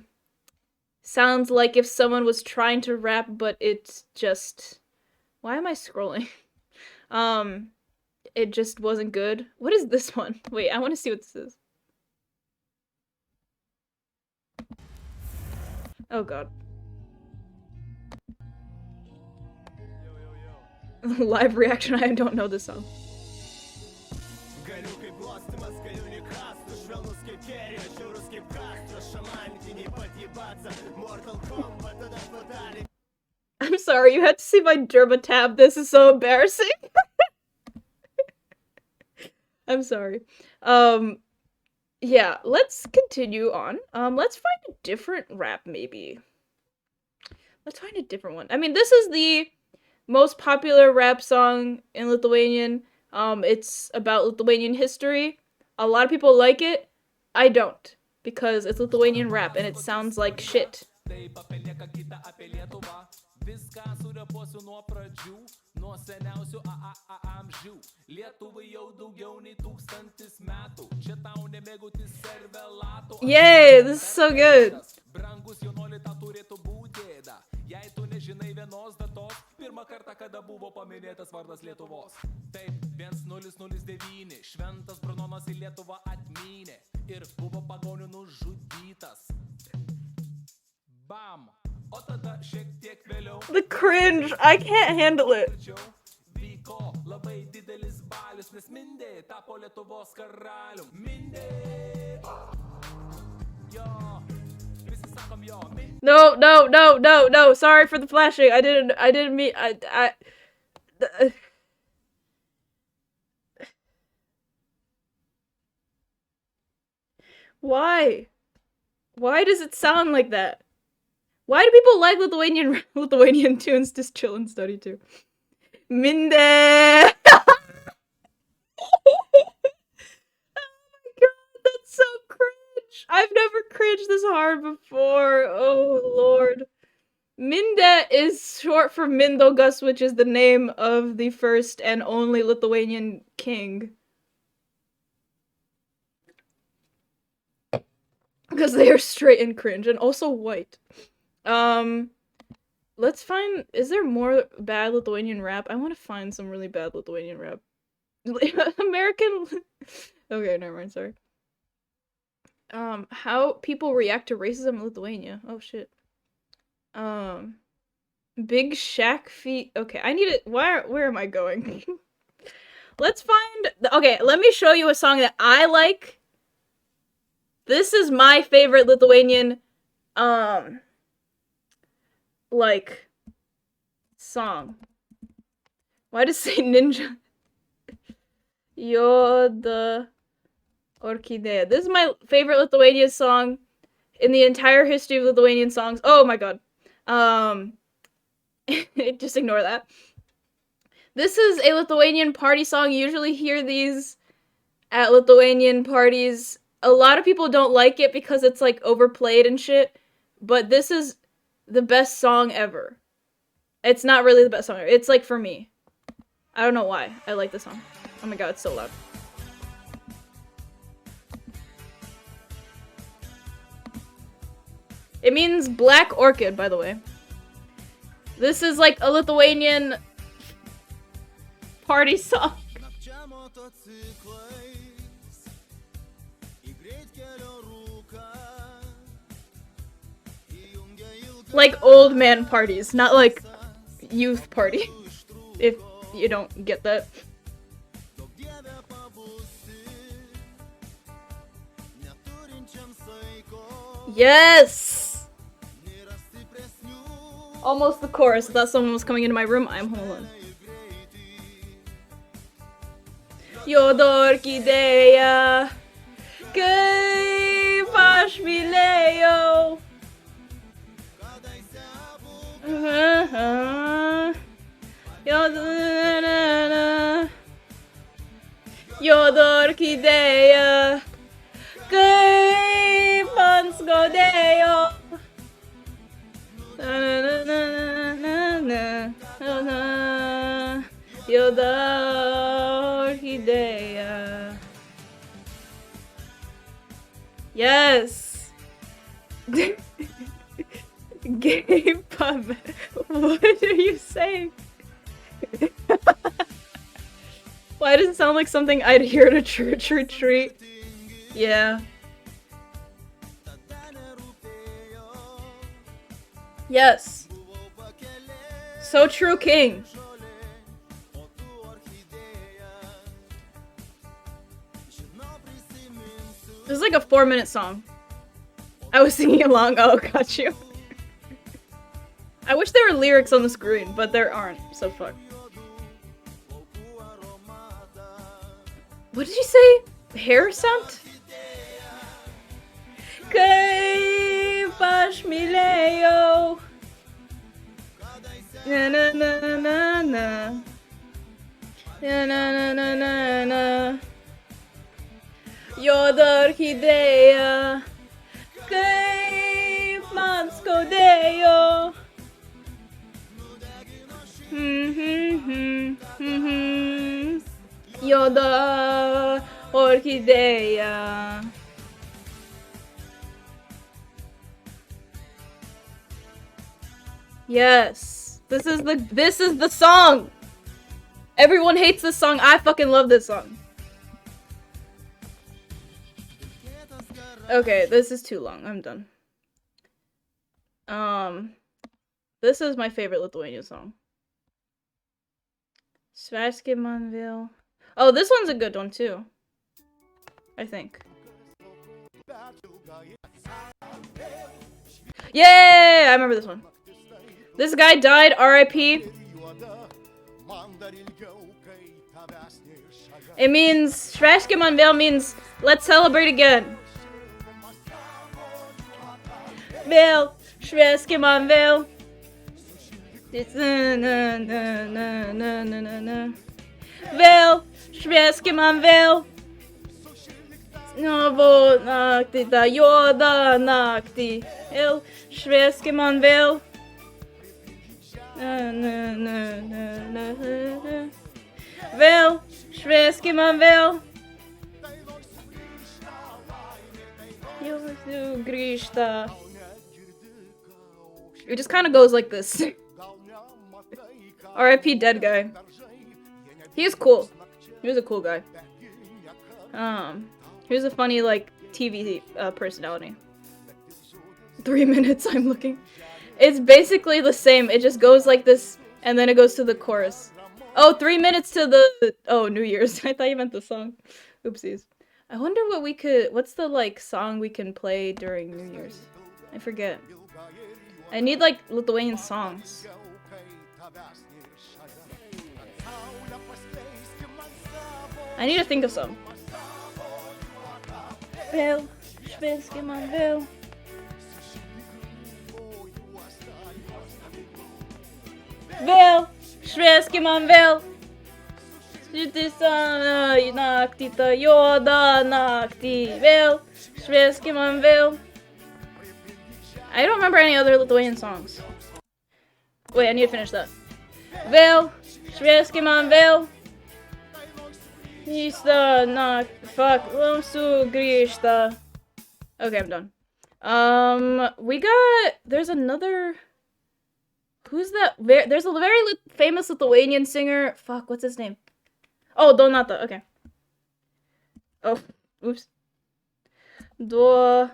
like if someone was trying to rap, but it's just... Why am I scrolling? It just wasn't good. What is this one? Wait, I want to see what this is. Oh god. Live reaction, I don't know this song. I'm sorry, you had to see my Derma tab. This is so embarrassing. I'm sorry. Yeah, let's continue on. Let's find a different rap, maybe. Let's find a different one. I mean, this is the most popular rap song in Lithuanian. It's about Lithuanian history. A lot of people like it. I don't, because it's Lithuanian rap and it sounds like shit. Yay, this is so good. Jei tu nežinai vienos datos, pirmą kartą, kada buvo paminėtas vardas Lietuvos. Taip, 1009, šventas Brunonas į Lietuvą atmynė ir buvo pagonių nužudytas. Bam! O tada šiek tiek vėliau. The cringe, I can't handle it. Vyko labai didelis balius, nes Mindė tapo Lietuvos karalium. Mindė! Jo! No, sorry for the flashing. I didn't mean, Why? Why does it sound like that? Why do people like Lithuanian tunes? Just chill and study too. Minde! So cringe. I've never cringed this hard before. Oh lord. Minde is short for Mindaugas, which is the name of the first and only Lithuanian king. Because they are straight and cringe, and also white. Let's find... Is there more bad Lithuanian rap? I want to find some really bad Lithuanian rap. American... Okay, never mind, sorry. How people react to racism in Lithuania. Oh shit. Big Shack feet. Okay, I need it. Where am I going? Let's find. Okay, let me show you a song that I like. This is my favorite Lithuanian like, song. Why does it say ninja? Yoda Orchidea. This is my favorite Lithuanian song in the entire history of Lithuanian songs. Oh my god. Just ignore that. This is a Lithuanian party song. You usually hear these at Lithuanian parties. A lot of people don't like it because it's like overplayed and shit, but this is the best song ever. It's not really the best song ever. It's like for me. I don't know why. I like this song. Oh my god, it's so loud. It means black orchid, by the way. This is like a Lithuanian party song. Like old man parties, not like youth party. If you don't get that. Yes! Almost the chorus. I thought someone was coming into my room. I'm home alone. Jodorkidea, kaip aš mylėjau. Jodorkidea, kaip man skaudėjo. Jodorkidea. Yes. Gay pub. What are you saying? Why does it sound like something I'd hear at a church retreat? Yeah. Yes. So true, King. This is like a 4-minute song. I was singing along. Oh, got you. I wish there were lyrics on the screen, but there aren't, so fuck. What did you say? Hair sound? Kaip aš mylėjau. Na na na na na na. Na na na na na na. Jodorkidea, kaip man skaudėjo. Yoda orchidea. Yes. This is the song. Everyone hates this song. I fucking love this song. Okay, this is too long. I'm done. This is my favorite Lithuanian song. Svarsky Manville. Oh, this one's a good one too. I think. Yay! I remember this one. This guy died, R.I.P. It means, Svarsky Manville means, let's celebrate again. Vėl švęskim man vėl. Vėl švęskim man vėl. Snovu naktį, tą juodą naktį. Vėl švęskim man vėl. Vėl švęskim man vėl. Jau grįžta. It just kind of goes like this. R.I.P. dead guy. He was cool. He was a cool guy. He was a funny, like, TV personality. 3 minutes, I'm looking. It's basically the same. It just goes like this, and then it goes to the chorus. Oh, 3 minutes to the... Oh, New Year's. I thought you meant the song. Oopsies. I wonder what we could... What's the, like, song we can play during New Year's? I forget. I need like Lithuanian songs. I need to think of some. Vėl, švęski man vėl. Vėl, švęski man vėl. Į naktį tą juodą naktį vėl, švęski man vėl. I don't remember any other Lithuanian songs. Wait, I need to finish that. Vėl, švęski man vėl. Grįžta naktį, fuck, sugrįžta. Okay, I'm done. There's another... Who's that? There's a very famous Lithuanian singer. Fuck, what's his name? Oh, Donata, okay. Oh, oops. Donatas...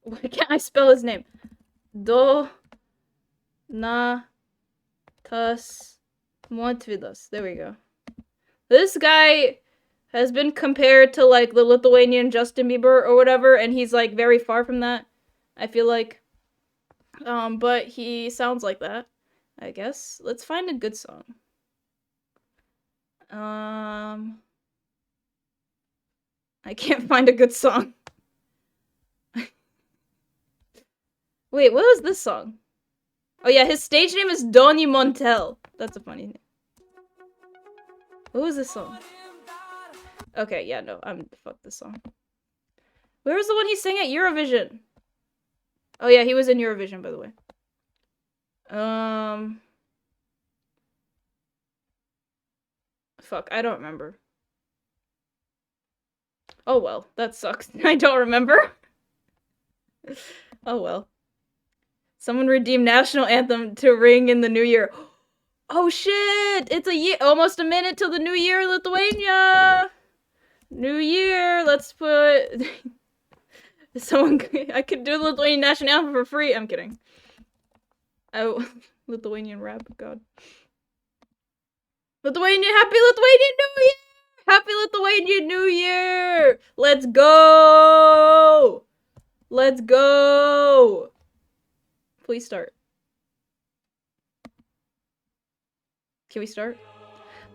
Why can't I spell his name? Donatas... Montvidas. There we go. This guy has been compared to like the Lithuanian Justin Bieber or whatever, and he's like very far from that, I feel like. But he sounds like that, I guess. Let's find a good song. I can't find a good song. Wait, what was this song? Oh yeah, his stage name is Donny Montel. That's a funny name. What was this song? Okay, yeah, no, fuck this song. Where was the one he sang at Eurovision? Oh yeah, he was in Eurovision, by the way. Fuck, I don't remember. Oh well, that sucks. I don't remember. Oh well. Someone redeemed National Anthem to ring in the new year. Oh shit! It's almost a minute till the new year in Lithuania! New year, let's put... I could do the Lithuanian National Anthem for free. I'm kidding. Oh, Lithuanian rap, god. Happy Lithuanian New Year! Happy Lithuanian New Year! Let's go! Let's go! Please start. Can we start?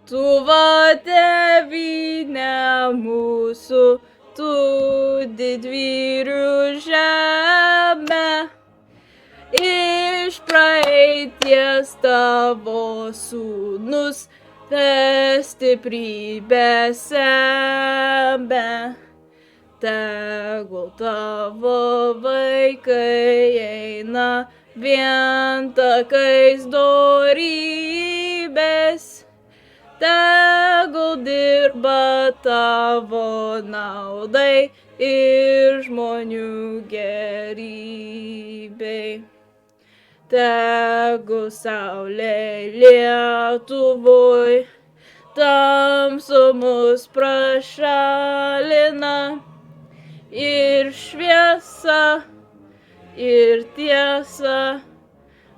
Tu va tėvynė mūsų, tu didvyrių žemė, iš praeities tavo sūnus, te stiprybę semia. Tegul tavo vaikai eina vien takais dorybės, tegul dirba tavo naudai ir žmonių gerybei. Tegul saulė Lietuvoj tamsumus prašalina, ir šviesa, ir tiesa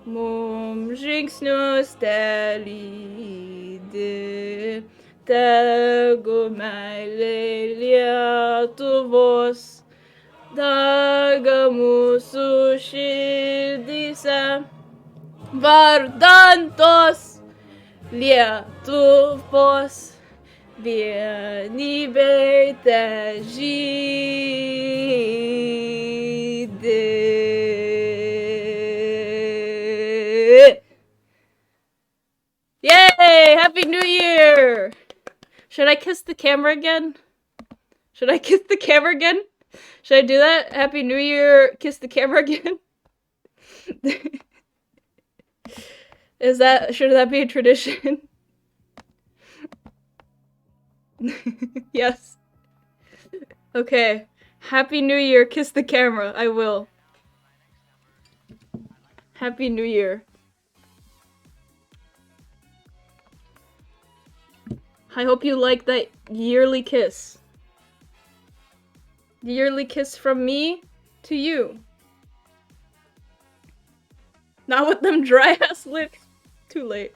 mums žingsnius telydi. Tegu meilė Lietuvos dega mūsų širdyse, vardan tos Lietuvos vienybei težydi. Yay! Happy New Year! Should I kiss the camera again? Should I kiss the camera again? Should I do that? Happy New Year, kiss the camera again? Should that be a tradition? Yes. Okay. Happy New Year, kiss the camera. I will. Happy New Year. I hope you like that yearly kiss. Yearly kiss from me to you. Not with them dry ass lips. Too late.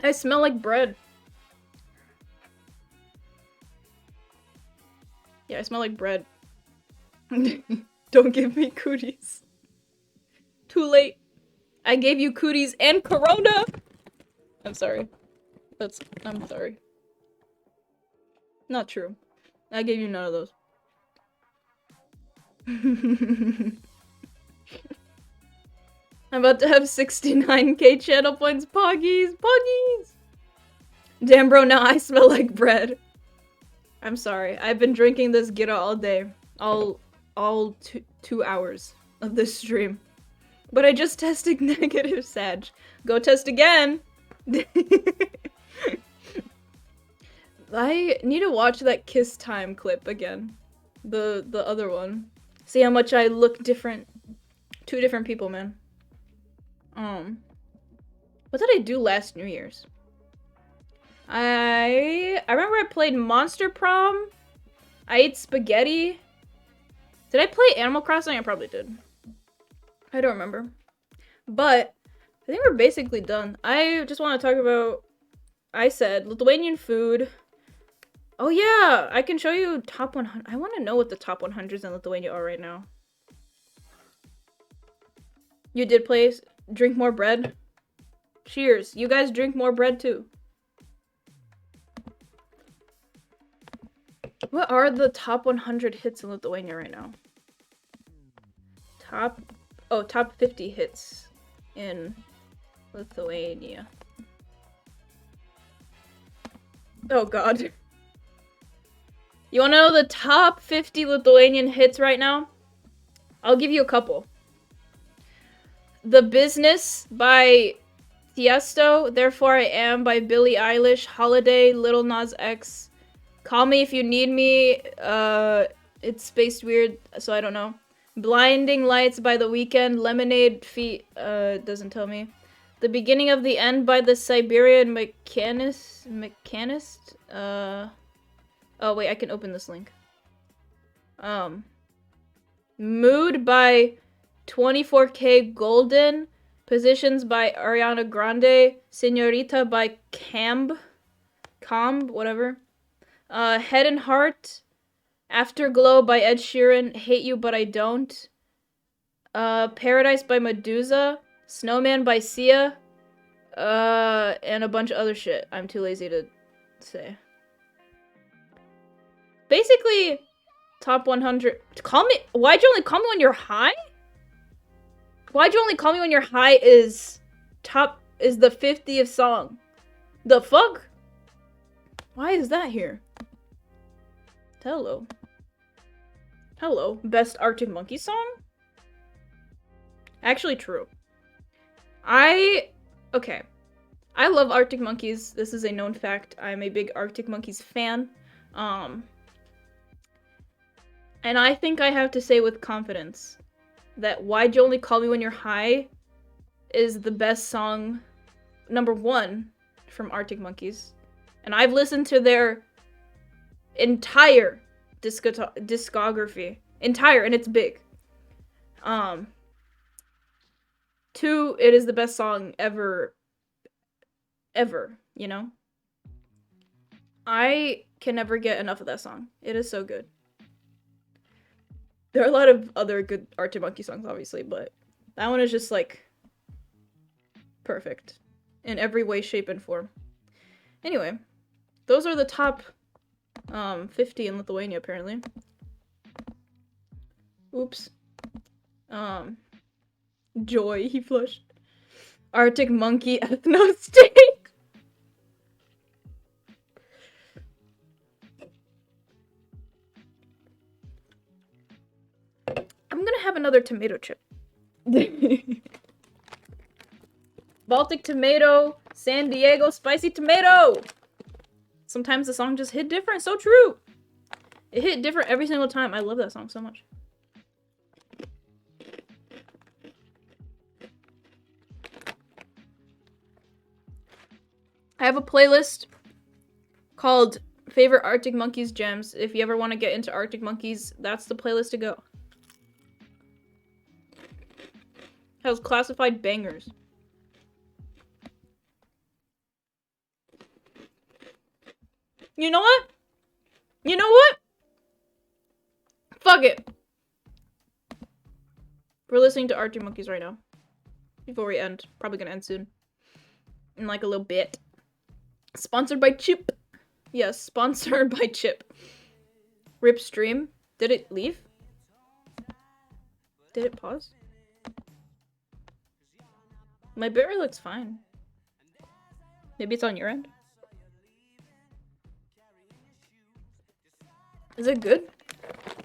I smell like bread. I smell like bread. Don't give me cooties. Too late. I gave you cooties and Corona! I'm sorry. I'm sorry. Not true. I gave you none of those. I'm about to have 69k channel points. Poggies! Poggies! Damn, bro, now I smell like bread. I'm sorry. I've been drinking this Gira all day. All 2 hours of this stream. But I just tested negative, Sag. Go test again! I need to watch that Kiss Time clip again. The other one. See how much I look different. 2 different people, man. What did I do last New Year's? I remember I played Monster Prom. I ate spaghetti. Did I play Animal Crossing? I probably did. I don't remember. But I think we're basically done. I just want to talk about, I said, Lithuanian food. Oh yeah, I can show you top 100. I want to know what the top 100s in Lithuania are right now. You did play Drink More Bread? Cheers. You guys drink more bread too. What are the top 100 hits in Lithuania right now? Top 50 hits in Lithuania. Oh god. You wanna know the top 50 Lithuanian hits right now? I'll give you a couple. The Business by Tiesto, Therefore I Am by Billie Eilish, Holiday, Lil Nas X, Call Me If You Need Me, it's spaced weird, so I don't know. Blinding Lights by The Weeknd, Lemonade Feet, doesn't tell me. The Beginning of the End by the Siberian Mechanist, oh wait, I can open this link. Mood by 24K Golden, Positions by Ariana Grande, Senorita by Camb, whatever. Head and Heart, Afterglow by Ed Sheeran, Hate You But I Don't. Paradise by Medusa, Snowman by Sia, and a bunch of other shit I'm too lazy to say. Basically, top 100. Call me. Why'd you only call me when you're high? Why'd you only call me when your high is the 50th song? The fuck? Why is that here? Hello. Hello. Best Arctic Monkey song? Actually true. Okay. I love Arctic Monkeys. This is a known fact. I'm a big Arctic Monkeys fan. And I think I have to say with confidence that Why'd You Only Call Me When You're High is the best song, #1, from Arctic Monkeys. And I've listened to their entire discography. Entire, and it's big. 2, it is the best song ever, you know? I can never get enough of that song. It is so good. There are a lot of other good Arctic Monkey songs, obviously, but that one is just, like, perfect. In every way, shape, and form. Anyway, those are the top 50 in Lithuania, apparently. Oops. Joy, he flushed. Arctic Monkey Ethno Steak. I'm gonna have another tomato chip. Baltic tomato, San Diego spicy tomato. Sometimes the song just hit different. So true. It hit different every single time. I love that song so much. I have a playlist called Favorite Arctic Monkeys Gems. If you ever want to get into Arctic Monkeys, that's the playlist to go. Has classified bangers. You know what? You know what? Fuck it. We're listening to Arctic Monkeys right now. Before we end. Probably gonna end soon. In like a little bit. Sponsored by Chip. Yes, sponsored by Chip. Rip stream. Did it leave? Did it pause? My bitrate looks fine. Maybe it's on your end? Is it good?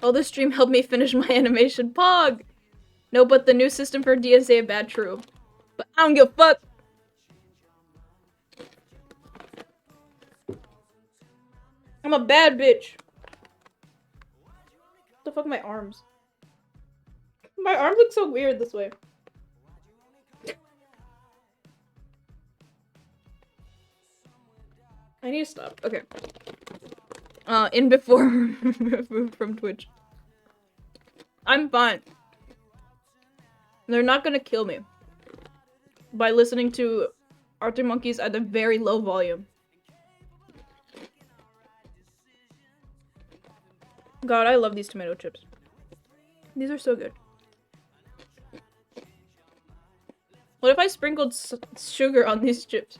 Oh, this stream helped me finish my animation. Pog! No, but the new system for DSA bad, true. But I don't give a fuck! I'm a bad bitch! What the fuck are my arms? My arms look so weird this way. I need to stop. Okay. In before from Twitch. I'm fine. They're not gonna kill me by listening to Arctic Monkeys at a very low volume. God, I love these tomato chips. These are so good. What if I sprinkled sugar on these chips?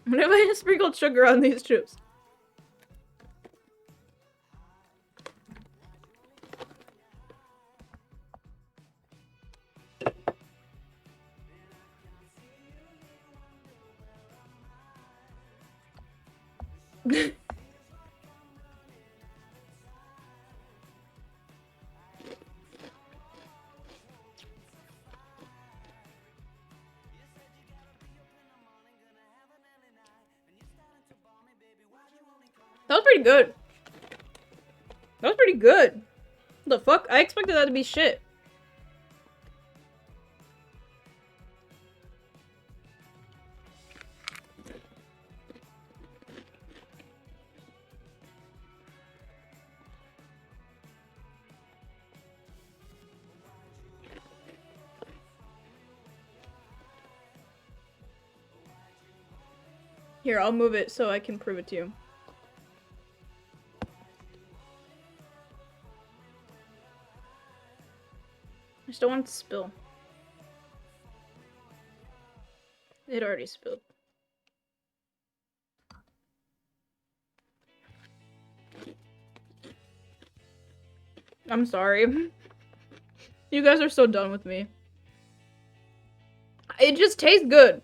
What if I sprinkled sugar on these chips? That was pretty good. That was pretty good. The fuck? I expected that to be shit. Here, I'll move it so I can prove it to you. I just don't want it to spill. It already spilled. I'm sorry. You guys are so done with me. It just tastes good.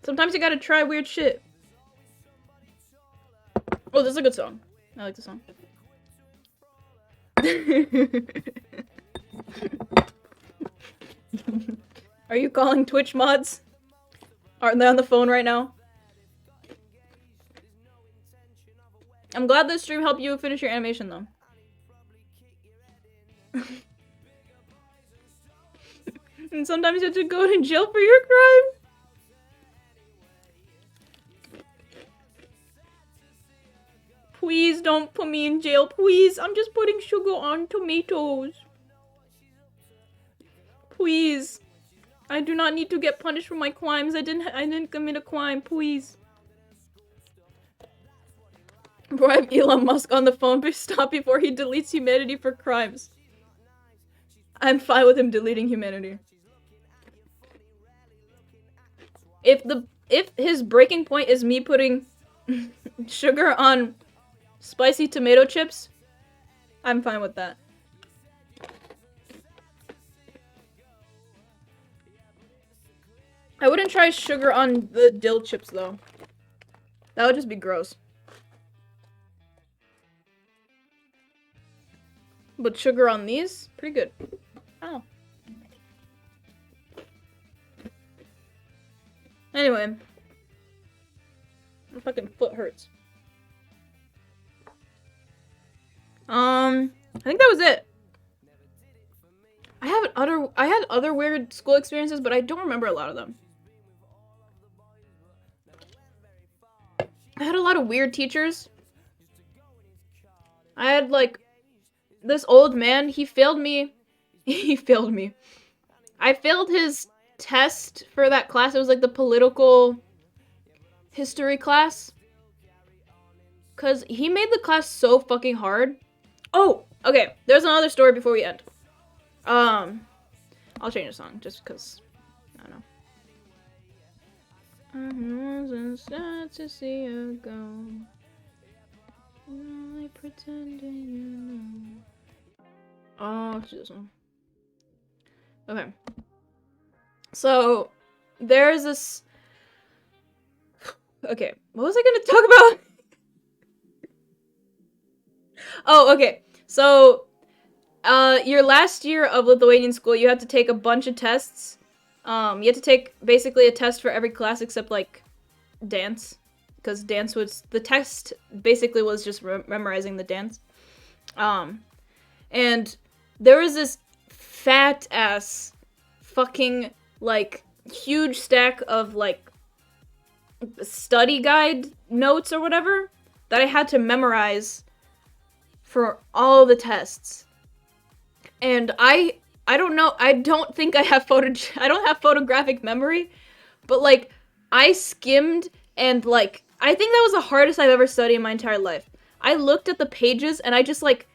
Sometimes you gotta try weird shit. Oh, this is a good song. I like the song. Are you calling Twitch mods? Aren't they on the phone right now? I'm glad this stream helped you finish your animation though. And sometimes you have to go to jail for your crime. Please don't put me in jail, please. I'm just putting sugar on tomatoes. Please. I do not need to get punished for my crimes. I didn't commit a crime, please. Bribe Elon Musk on the phone, but stop before he deletes humanity for crimes. I'm fine with him deleting humanity. If his breaking point is me putting sugar on spicy tomato chips, I'm fine with that. I wouldn't try sugar on the dill chips though. That would just be gross. But sugar on these, pretty good. Oh. Anyway. My fucking foot hurts. I think that was it. I had other weird school experiences, but I don't remember a lot of them. I had a lot of weird teachers. I had, like, this old man, he failed me. He failed me. I failed his test for that class. It was, like, the political history class. Because he made the class so fucking hard. Oh, okay. There's another story before we end. I'll change the song just because, I don't know. I wasn't sad to see you go. Only pretending you know. Oh, let's do this one. Okay. So, there's this... Okay, what was I gonna talk about? Oh, okay. So, your last year of Lithuanian school, you had to take a bunch of tests. You had to take basically a test for every class except, like, dance. Because dance was... The test basically was just memorizing the dance. And there was this fat-ass fucking, like, huge stack of, like, study guide notes or whatever that I had to memorize for all the tests. And I don't know, I don't think I have I don't have photographic memory, but like I skimmed and like I think that was the hardest I've ever studied in my entire life. I looked at the pages and I just like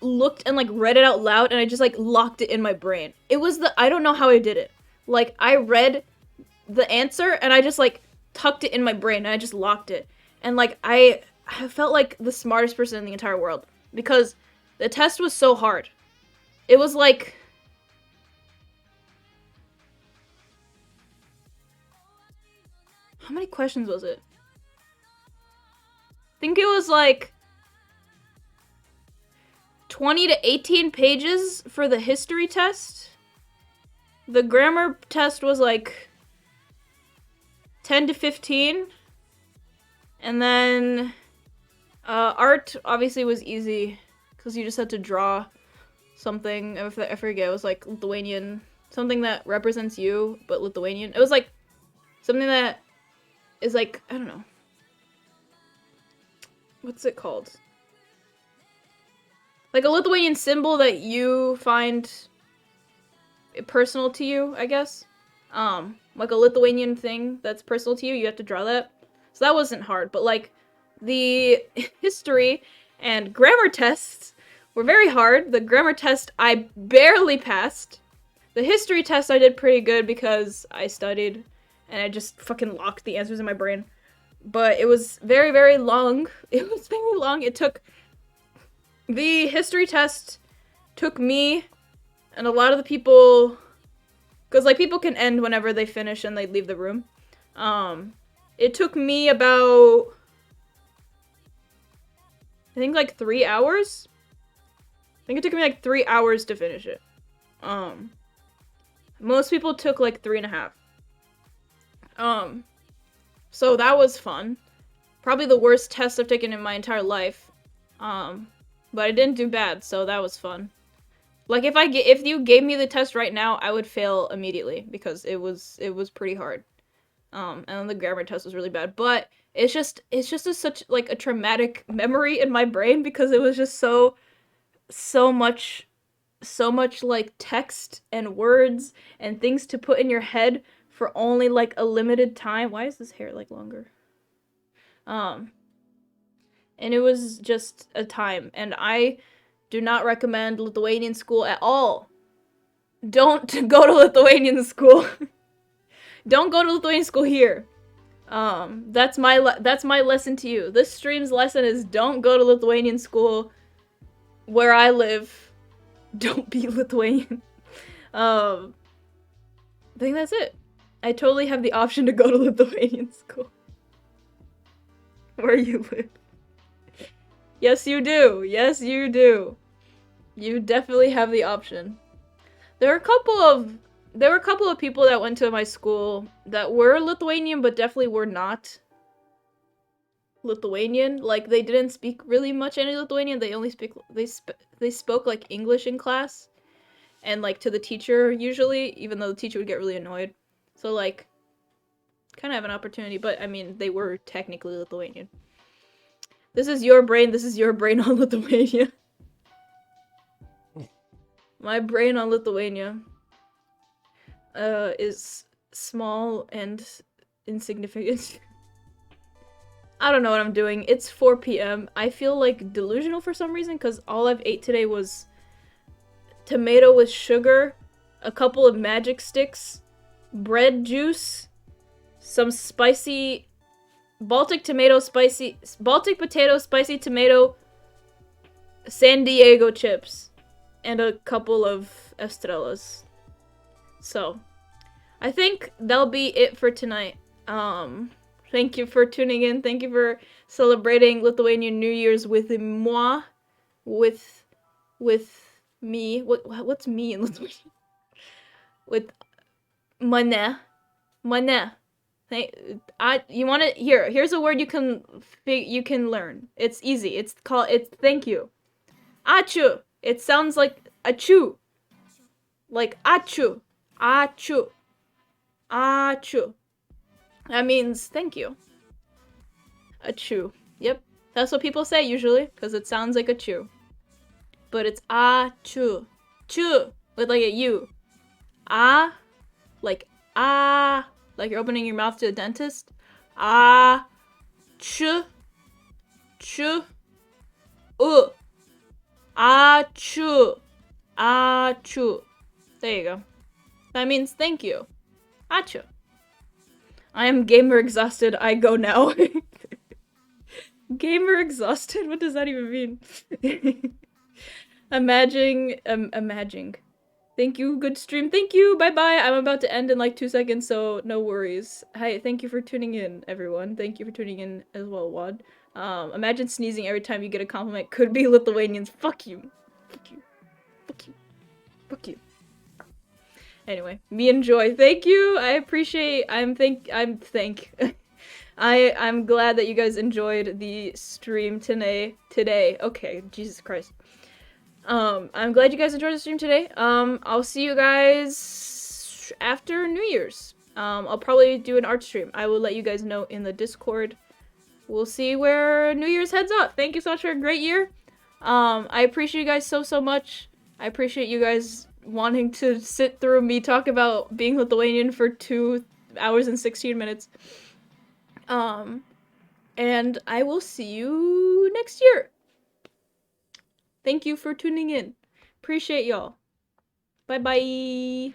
looked and like read it out loud and I just like locked it in my brain. It was I don't know how I did it. Like I read the answer and I just like tucked it in my brain and I just locked it. And like I felt like the smartest person in the entire world because the test was so hard. It was like how many questions was it? I think it was like 20 to 18 pages for the history test. The grammar test was like 10 to 15. And then art obviously was easy because you just had to draw something. I forget, it was like Lithuanian, something that represents you, but Lithuanian. It was like something that is like, I don't know. What's it called? Like a Lithuanian symbol that you find personal to you, I guess. Like a Lithuanian thing that's personal to you, you have to draw that. So that wasn't hard, but like the history and grammar tests were very hard. The grammar test I barely passed. The history test I did pretty good because I studied and I just fucking locked the answers in my brain. But it was very, very long. It was very long. It took... The history test took me and a lot of the people... Because, like, people can end whenever they finish and they leave the room. It took me about... I think, like, 3 hours? I think it took me, like, 3 hours to finish it. Most people took, like, 3.5. So that was fun. Probably the worst test I've taken in my entire life. But I didn't do bad, so that was fun. Like, if you gave me the test right now, I would fail immediately, because it was pretty hard. And then the grammar test was really bad, but it's just such, like, a traumatic memory in my brain, because it was just so much, like, text and words and things to put in your head for only, like, a limited time. Why is this hair, like, longer? And it was just a time, and I do not recommend Lithuanian school at all. Don't go to Lithuanian school. Don't go to Lithuanian school here. That's my lesson to you. This stream's lesson is don't go to Lithuanian school where I live. Don't be Lithuanian. I think that's it. I totally have the option to go to Lithuanian school. Where you live. Yes, you do. Yes, you do. You definitely have the option. There were a couple of people that went to my school that were Lithuanian, but definitely were not Lithuanian. Like, they didn't speak really much any Lithuanian. They only they spoke like English in class, and like to the teacher usually, even though the teacher would get really annoyed. So like, kind of have an opportunity, but I mean, they were technically Lithuanian. This is your brain on Lithuania. My brain on Lithuania is small and insignificant. I don't know what I'm doing. It's 4 p.m. I feel like delusional for some reason because all I've ate today was tomato with sugar, a couple of magic sticks, bread juice, some spicy Baltic potato spicy tomato, San Diego chips, and a couple of Estrellas. So, I think that'll be it for tonight. Thank you for tuning in. Thank you for celebrating Lithuanian New Year's with moi, with me. What's me in Lithuanian? With mane. You want it here? Here's a word you can learn. It's easy. It's thank you. Achu. It sounds like achu. Like achu. Achu. Achu. That means thank you. Achu. Yep. That's what people say usually, because it sounds like a chew. But it's achu. Chew. With like a U. Like you're opening your mouth to a dentist. Ch. Achu. Achu. There you go. That means thank you. Achu. I am gamer exhausted. I go now. Gamer exhausted? What does that even mean? Imagine. Thank you, good stream. Thank you, bye-bye. I'm about to end in like 2 seconds, so no worries. Hi, thank you for tuning in, everyone. Thank you for tuning in as well, WOD. Imagine sneezing every time you get a compliment. Could be Lithuanians. Fuck you. Fuck you. Fuck you. Fuck you. Anyway, me enjoy. Thank you. I appreciate. I'm glad that you guys enjoyed the stream today. Okay, Jesus Christ. I'm glad you guys enjoyed the stream today. I'll see you guys after New Year's. I'll probably do an art stream. I will let you guys know in the Discord. We'll see where New Year's heads up. Thank you so much for a great year. I appreciate you guys so much. I appreciate you guys wanting to sit through me talk about being Lithuanian for 2 hours and 16 minutes. And I will see you next year. Thank you for tuning in. Appreciate y'all. Bye-bye.